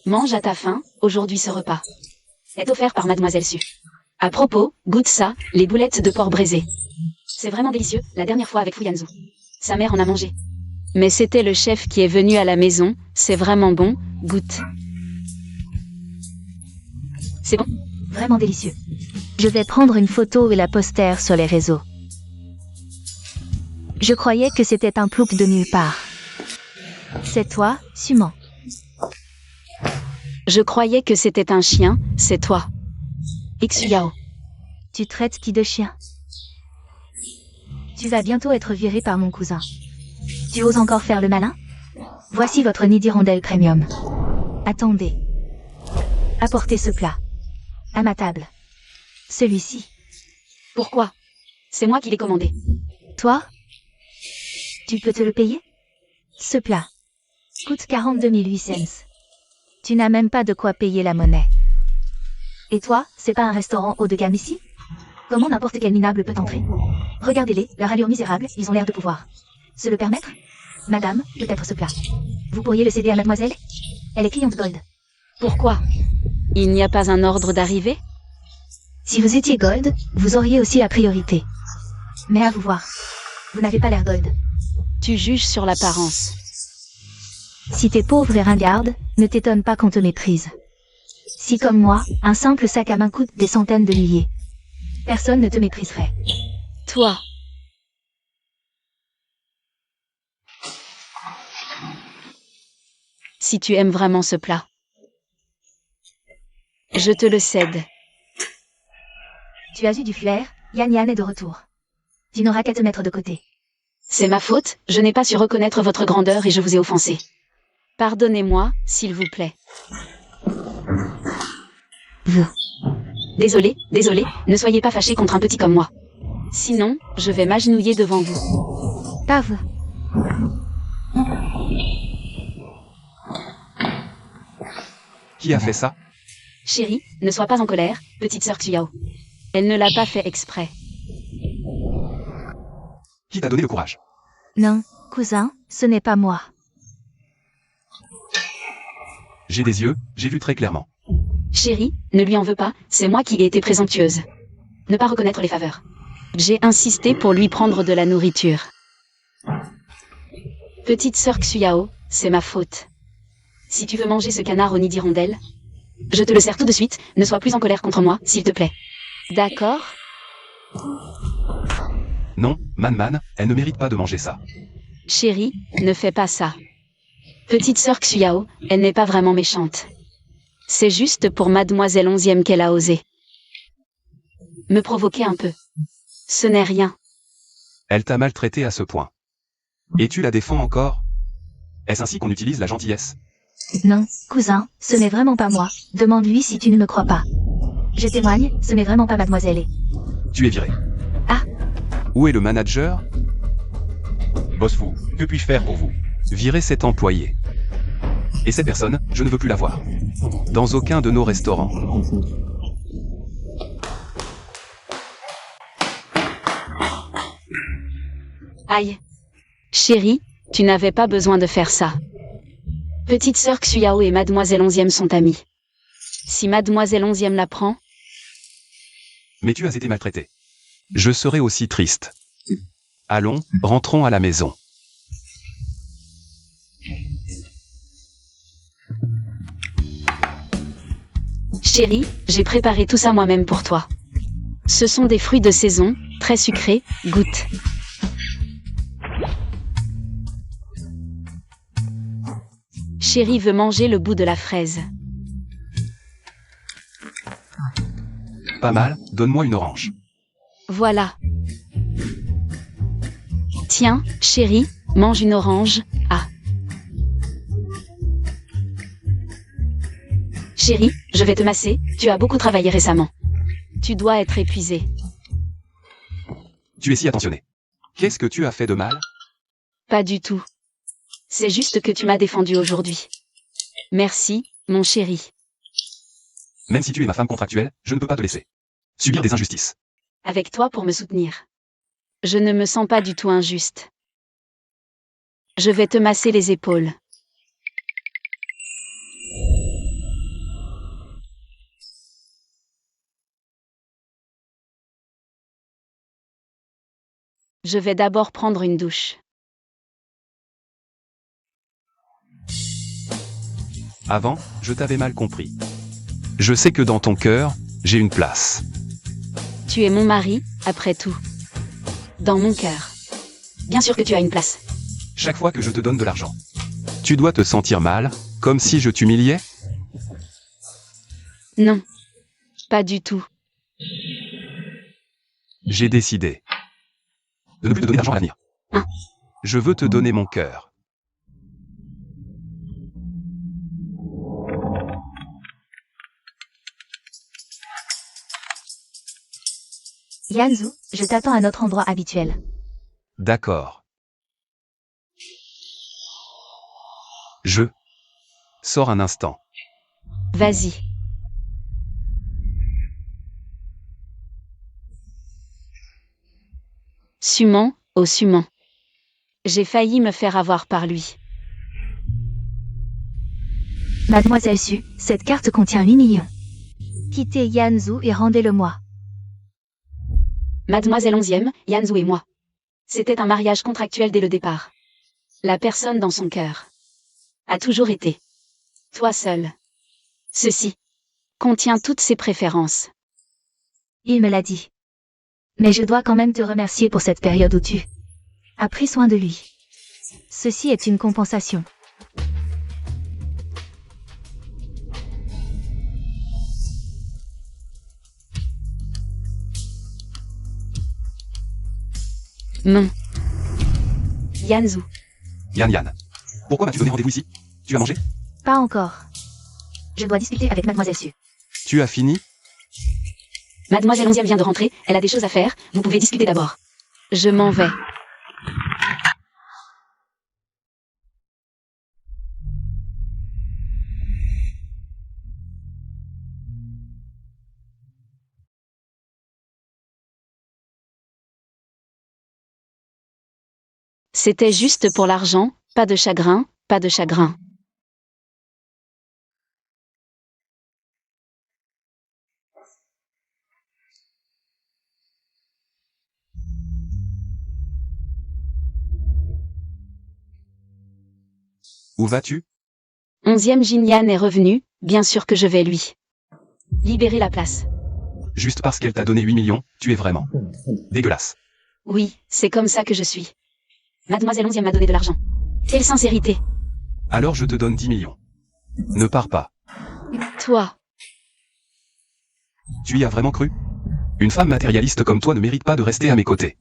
Mange à ta faim, aujourd'hui ce repas est offert par Mademoiselle Su. À propos, goûte ça, les boulettes de porc braisé. C'est vraiment délicieux, la dernière fois avec Fuyanzu. Sa mère en a mangé. Mais c'était le chef qui est venu à la maison, c'est vraiment bon, goûte. C'est bon? Vraiment délicieux. Je vais prendre une photo et la poster sur les réseaux. Je croyais que c'était un plouc de nulle part. C'est toi, Suman. Je croyais que c'était un chien, c'est toi. Xuyao. Tu traites qui de chien? Tu vas bientôt être viré par mon cousin. Tu oses encore faire le malin? Voici votre nid d'hirondelle premium. Attendez. Apportez ce plat. À ma table. Celui-ci. Pourquoi? C'est moi qui l'ai commandé. Toi? Tu peux te le payer? Ce plat coûte 42 800. Tu n'as même pas de quoi payer la monnaie. Et toi, c'est pas un restaurant haut de gamme ici? Comment n'importe quel minable peut entrer? Regardez-les, leur allure misérable, ils ont l'air de pouvoir se le permettre? Madame, peut-être ce plat. Vous pourriez le céder à mademoiselle? Elle est cliente Gold. Pourquoi? Il n'y a pas un ordre d'arrivée? Si vous étiez Gold, vous auriez aussi la priorité. Mais à vous voir. Vous n'avez pas l'air Gold. Tu juges sur l'apparence. Si t'es pauvre et ringarde, ne t'étonne pas qu'on te méprise. Si comme moi, un simple sac à main coûte des centaines de milliers, personne ne te mépriserait. Toi. Si tu aimes vraiment ce plat, je te le cède. Tu as eu du flair, Yan Yan est de retour. Tu n'auras qu'à te mettre de côté. C'est ma faute, je n'ai pas su reconnaître votre grandeur et je vous ai offensé. Pardonnez-moi, s'il vous plaît. Vous. Désolé, ne soyez pas fâché contre un petit comme moi. Sinon, je vais m'agenouiller devant vous. Pas vous. Qui a fait ça? Chérie, ne sois pas en colère, petite sœur Xuyao. Elle ne l'a pas fait exprès. Qui t'a donné le courage? Non, cousin, ce n'est pas moi. J'ai des yeux, j'ai vu très clairement. Chérie, ne lui en veux pas, c'est moi qui ai été présomptueuse. Ne pas reconnaître les faveurs. J'ai insisté pour lui prendre de la nourriture. Petite sœur Xuyao, c'est ma faute. Si tu veux manger ce canard au nid d'hirondelle, je te le sers tout de suite, ne sois plus en colère contre moi, s'il te plaît. D'accord? Non, Man, elle ne mérite pas de manger ça. Chérie, ne fais pas ça. Petite sœur Xuyao, elle n'est pas vraiment méchante. C'est juste pour Mademoiselle 11e qu'elle a osé me provoquer un peu. Ce n'est rien. Elle t'a maltraité à ce point. Et tu la défends encore? Est-ce ainsi qu'on utilise la gentillesse? Non, cousin, ce n'est vraiment pas moi. Demande-lui si tu ne me crois pas. Je témoigne, ce n'est vraiment pas mademoiselle. Tu es viré. Ah. Où est le manager? Boss Fu, que puis-je faire pour vous? Virer cet employé. Et cette personne, je ne veux plus la voir. Dans aucun de nos restaurants. Aïe. Chérie, tu n'avais pas besoin de faire ça. Petite sœur Xuyao et Mademoiselle 11e sont amies. Si Mademoiselle 11e la prend... Mais tu as été maltraité. Je serai aussi triste. Allons, rentrons à la maison. Chérie, j'ai préparé tout ça moi-même pour toi. Ce sont des fruits de saison, très sucrés, goûte. Chérie veut manger le bout de la fraise. Pas mal, donne-moi une orange. Voilà. Tiens, chérie, mange une orange. Ah. Chérie, je vais te masser, tu as beaucoup travaillé récemment. Tu dois être épuisée. Tu es si attentionné. Qu'est-ce que tu as fait de mal? Pas du tout. C'est juste que tu m'as défendu aujourd'hui. Merci, mon chéri. Même si tu es ma femme contractuelle, je ne peux pas te laisser subir des injustices. Avec toi pour me soutenir. Je ne me sens pas du tout injuste. Je vais te masser les épaules. Je vais d'abord prendre une douche. Avant, je t'avais mal compris. Je sais que dans ton cœur, j'ai une place. Tu es mon mari, après tout. Dans mon cœur. Bien sûr que tu as une place. Chaque fois que je te donne de l'argent, tu dois te sentir mal, comme si je t'humiliais? Non. Pas du tout. J'ai décidé de ne plus te donner d'argent à l'avenir. Hein? Je veux te donner mon cœur. Yanzu, je t'attends à notre endroit habituel. D'accord. Je sors un instant. Vas-y. Suman, oh Suman. J'ai failli me faire avoir par lui. Mademoiselle Su, cette carte contient 8 millions. Quittez Yanzu et rendez-le-moi. Mademoiselle 11e, Yanzu et moi. C'était un mariage contractuel dès le départ. La personne dans son cœur a toujours été toi seul. Ceci contient toutes ses préférences. Il me l'a dit. Mais je dois quand même te remercier pour cette période où tu as pris soin de lui. Ceci est une compensation. Mon Yanzu. Yann. Pourquoi m'as-tu donné rendez-vous ici? Tu as mangé? Pas encore. Je dois discuter avec Mademoiselle Su. Tu as fini? Mademoiselle 11e vient de rentrer, elle a des choses à faire, vous pouvez discuter d'abord. Je m'en vais. C'était juste pour l'argent, pas de chagrin, pas de chagrin. Où vas-tu? 11e Jinyan est revenu, bien sûr que je vais lui libérer la place. Juste parce qu'elle t'a donné 8 millions, tu es vraiment dégueulasse. Oui, c'est comme ça que je suis. Mademoiselle 11e m'a donné de l'argent. Quelle sincérité. Alors je te donne 10 millions. Ne pars pas. Toi, Tu y as vraiment cru? Une femme matérialiste comme toi ne mérite pas de rester à mes côtés.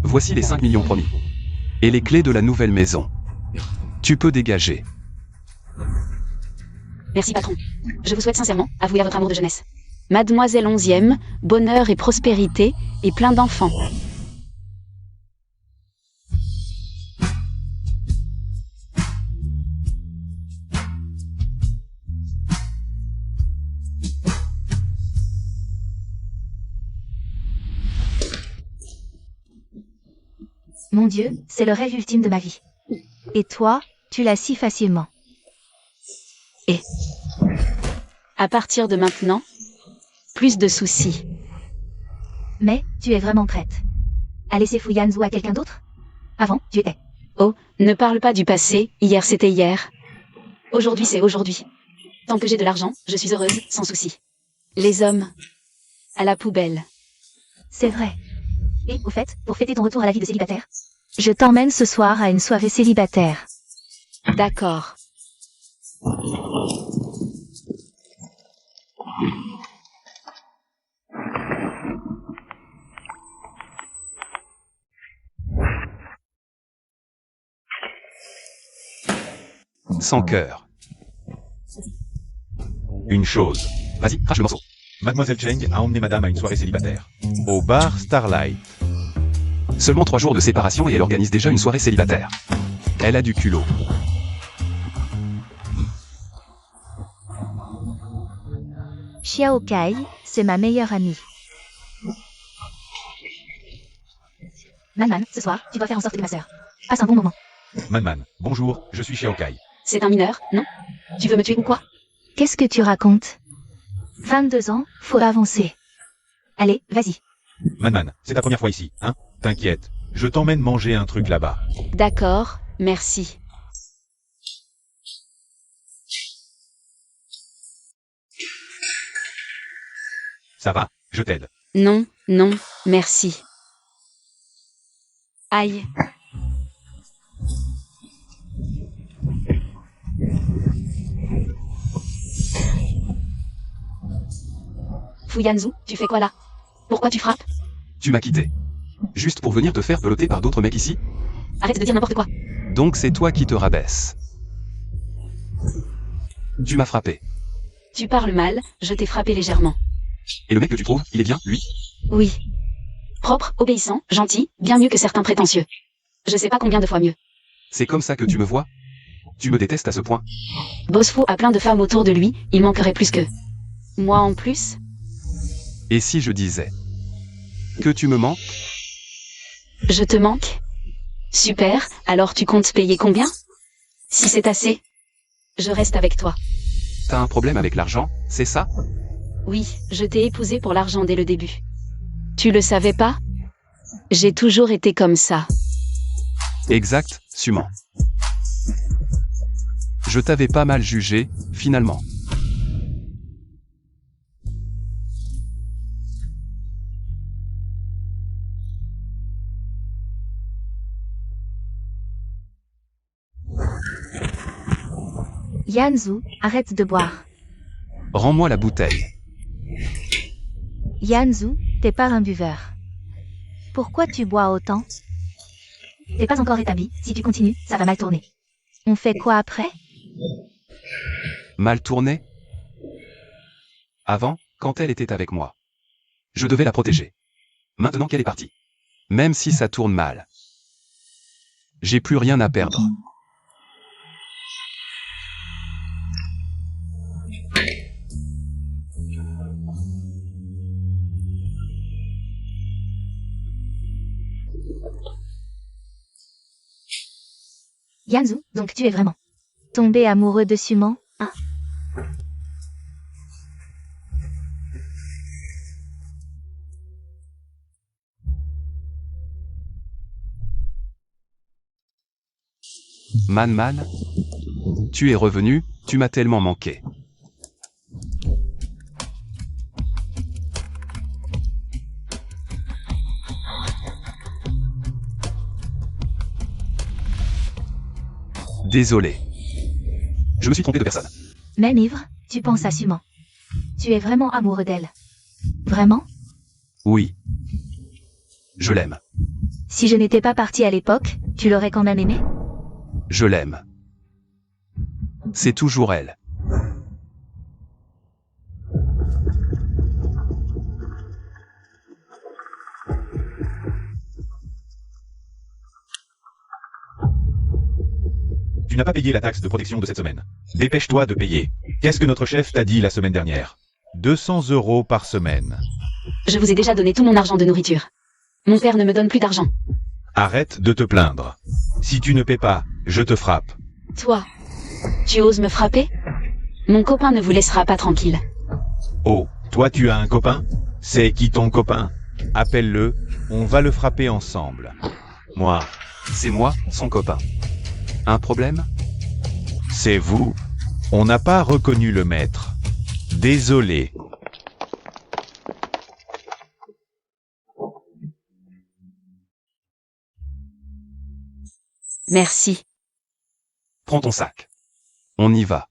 Voici les 5 millions promis. Et les clés de la nouvelle maison. Tu peux dégager. merci patron. Je vous souhaite sincèrement, avouez à votre amour de jeunesse. Mademoiselle 11e, bonheur et prospérité, et plein d'enfants. Mon Dieu, c'est le rêve ultime de ma vie. Et toi, tu l'as si facilement. Et à partir de maintenant, plus de soucis. Mais, tu es vraiment prête à laisser Fuyanzu à quelqu'un d'autre? Avant, tu étais. Oh, ne parle pas du passé, hier c'était hier. Aujourd'hui c'est aujourd'hui. Tant que j'ai de l'argent, je suis heureuse, sans souci. Les hommes, à la poubelle. C'est vrai. Et, au fait, pour fêter ton retour à la vie de célibataire, je t'emmène ce soir à une soirée célibataire. D'accord. Sans cœur. Une chose. Vas-y, crache le morceau. Mademoiselle Cheng a emmené madame à une soirée célibataire. Au bar Starlight. Seulement 3 jours de séparation et elle organise déjà une soirée célibataire. Elle a du culot. Xiao Kai, c'est ma meilleure amie. Man, ce soir, tu dois faire en sorte que ma sœur passe un bon moment. Man, bonjour, je suis Xiaokai. C'est un mineur, non? Tu veux me tuer ou quoi? Qu'est-ce que tu racontes? 22 ans, faut avancer. Allez, vas-y. Man, c'est ta première fois ici, hein? T'inquiète, je t'emmène manger un truc là-bas. D'accord, merci. Ça va, je t'aide. Non, non, merci. Aïe. Fuyanzu, tu fais quoi là? Pourquoi tu frappes? Tu m'as quitté. Juste pour venir te faire peloter par d'autres mecs ici? Arrête de dire n'importe quoi. Donc c'est toi qui te rabaisse. Tu m'as frappé. Tu parles mal, je t'ai frappé légèrement. Et le mec que tu trouves, il est bien, lui? Oui. Propre, obéissant, gentil, bien mieux que certains prétentieux. Je sais pas combien de fois mieux. C'est comme ça que tu me vois? Tu me détestes à ce point? Bosfo a plein de femmes autour de lui, il manquerait plus que... Moi en plus? Et si je disais que tu me manques? Je te manque? Super, alors tu comptes payer combien? Si c'est assez, je reste avec toi. T'as un problème avec l'argent, c'est ça? Oui, je t'ai épousé pour l'argent dès le début. Tu le savais pas? J'ai toujours été comme ça. Exact, Suman. Je t'avais pas mal jugé, finalement. Yanzu, arrête de boire. Rends-moi la bouteille. Yanzu, t'es pas un buveur. Pourquoi tu bois autant? T'es pas encore établi, si tu continues, ça va mal tourner. On fait quoi après? Mal tourné? Avant, quand elle était avec moi, je devais la protéger. Maintenant qu'elle est partie, même si ça tourne mal, j'ai plus rien à perdre. Yanzu, donc tu es vraiment tombé amoureux de Suman, hein? Man, tu es revenu, tu m'as tellement manqué. Désolé. Je me suis trompé de personne. Même ivre, tu penses à Suman. Tu es vraiment amoureux d'elle. Vraiment? Oui. Je l'aime. Si je n'étais pas partie à l'époque, tu l'aurais quand même aimé? Je l'aime. C'est toujours elle. Tu n'as pas payé la taxe de protection de cette semaine. Dépêche-toi de payer. Qu'est-ce que notre chef t'a dit la semaine dernière? 200 € par semaine. Je vous ai déjà donné tout mon argent de nourriture. Mon père ne me donne plus d'argent. Arrête de te plaindre. Si tu ne paies pas, je te frappe. Toi, tu oses me frapper? Mon copain ne vous laissera pas tranquille. Oh, toi tu as un copain? C'est qui ton copain? Appelle-le, on va le frapper ensemble. Moi, C'est moi, son copain. Un problème? c'est vous. On n'a pas reconnu le maître. Désolé. Merci. Prends ton sac. On y va.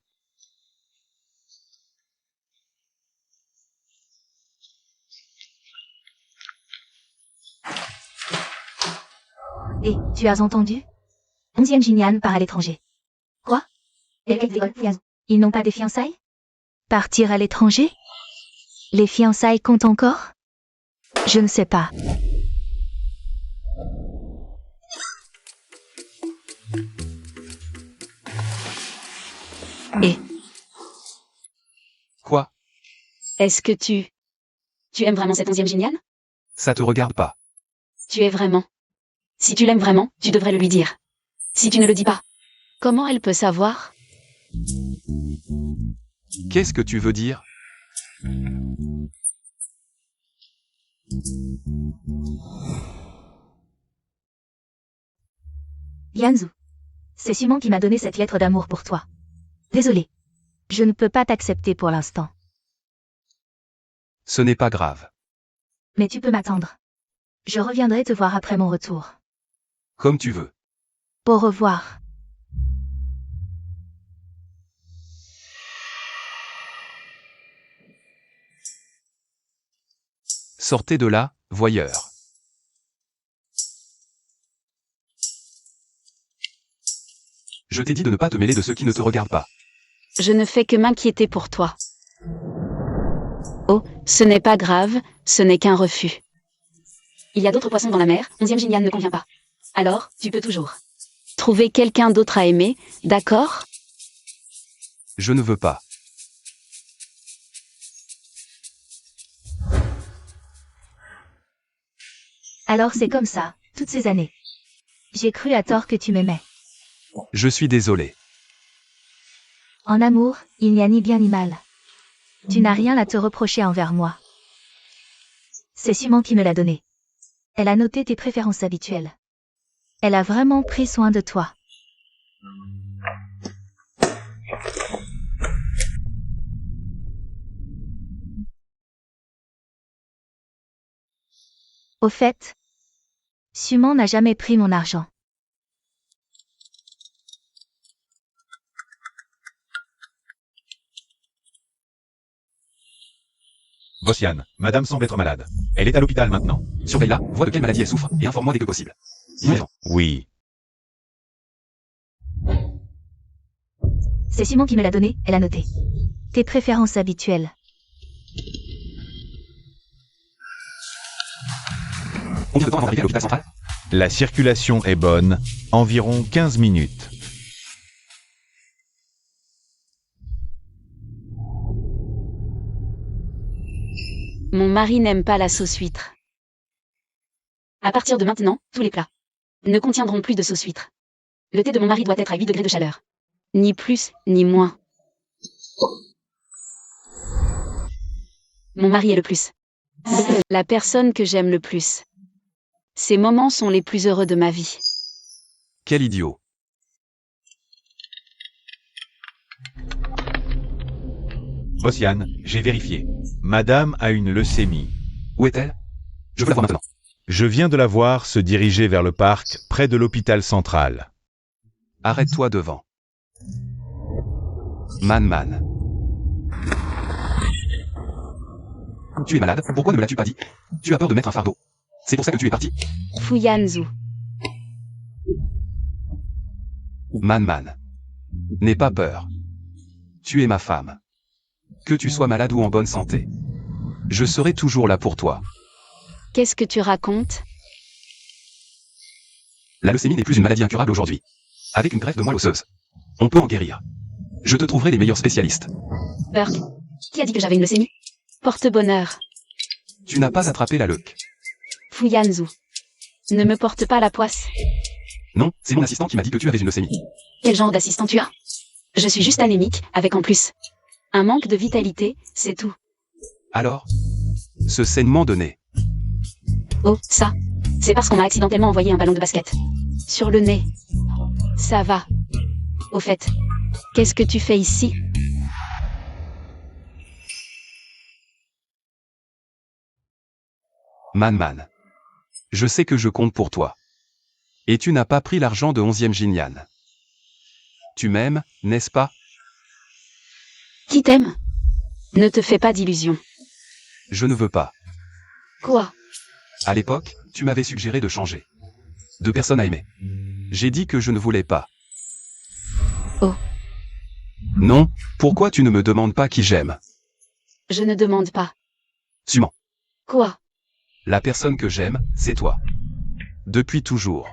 Et, tu as entendu? 11e Jinyan part à l'étranger. Quoi? Ils n'ont pas de fiançailles? Partir à l'étranger? Les fiançailles comptent encore? Je ne sais pas. Et Quoi? Est-ce que tu aimes vraiment cet 11e Jinyan? Ça te regarde pas. Tu es vraiment. Si tu l'aimes vraiment, tu devrais le lui dire. Si tu ne le dis pas, comment elle peut savoir? Qu'est-ce que tu veux dire? Yanzu. C'est Simon qui m'a donné cette lettre d'amour pour toi. Désolé. Je ne peux pas t'accepter pour l'instant. Ce n'est pas grave. Mais tu peux m'attendre. Je reviendrai te voir après mon retour. Comme tu veux. Au revoir. Sortez de là, voyeur. Je t'ai dit de ne pas te mêler de ceux qui ne te regardent pas. Je ne fais que m'inquiéter pour toi. Oh, ce n'est pas grave, ce n'est qu'un refus. Il y a d'autres poissons dans la mer, 11e Jinyan ne convient pas. Alors, tu peux toujours trouver quelqu'un d'autre à aimer, d'accord? Je ne veux pas. Alors c'est comme ça, toutes ces années. J'ai cru à tort que tu m'aimais. Je suis désolé. En amour, il n'y a ni bien ni mal. Tu n'as rien à te reprocher envers moi. C'est Simon qui me l'a donné. Elle a noté tes préférences habituelles. Elle a vraiment pris soin de toi. Au fait, Simon n'a jamais pris mon argent. Bossiane, madame semble être malade. Elle est à l'hôpital maintenant. Surveille-la, vois de quelle maladie elle souffre, et informe-moi dès que possible. Livraison. Oui. C'est Simon qui me l'a donné, elle a noté. Tes préférences habituelles. Combien de temps avant d'arriver à l'hôpital central? La circulation est bonne, environ 15 minutes. Mon mari n'aime pas la sauce huître. À partir de maintenant, tous les plats ne contiendront plus de sauce huître. Le thé de mon mari doit être à 8 degrés de chaleur. Ni plus, ni moins. Mon mari est le plus. La personne que j'aime le plus. Ces moments sont les plus heureux de ma vie. Quel idiot. Bossiane, j'ai vérifié. Madame a une leucémie. Où est-elle? Je veux la voir maintenant. Je viens de la voir se diriger vers le parc, près de l'hôpital central. Arrête-toi devant. Man. Tu es malade, pourquoi ne me l'as-tu pas dit? Tu as peur de mettre un fardeau. C'est pour ça que tu es parti? Fuyanzu. Man. N'aie pas peur. Tu es ma femme. Que tu sois malade ou en bonne santé. Je serai toujours là pour toi. Qu'est-ce que tu racontes? La leucémie n'est plus une maladie incurable aujourd'hui. Avec une greffe de moelle osseuse, on peut en guérir. Je te trouverai les meilleurs spécialistes. Burke, qui a dit que j'avais une leucémie? Porte-bonheur. Tu n'as pas attrapé la leuc. Fuyanzu. Ne me porte pas la poisse. Non, c'est mon assistant qui m'a dit que tu avais une leucémie. Quel genre d'assistant tu as? Je suis juste anémique, avec en plus un manque de vitalité, c'est tout. Alors? Ce saignement de nez. Oh, ça. C'est parce qu'on m'a accidentellement envoyé un ballon de basket. Sur le nez. Ça va. Au fait, qu'est-ce que tu fais ici? Man. Je sais que je compte pour toi. Et tu n'as pas pris l'argent de 11e Jinyan. Tu m'aimes, n'est-ce pas? Qui t'aime? Ne te fais pas d'illusions. Je ne veux pas. Quoi? À l'époque, tu m'avais suggéré de changer. De personne à aimer. J'ai dit que je ne voulais pas. Oh. Non, pourquoi tu ne me demandes pas qui j'aime? Je ne demande pas. Sument. Quoi? La personne que j'aime, c'est toi. Depuis toujours.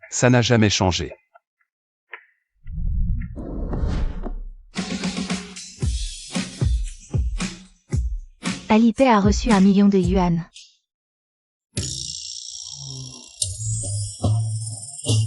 Ça n'a jamais changé. Alipay a reçu 1 million de yuan.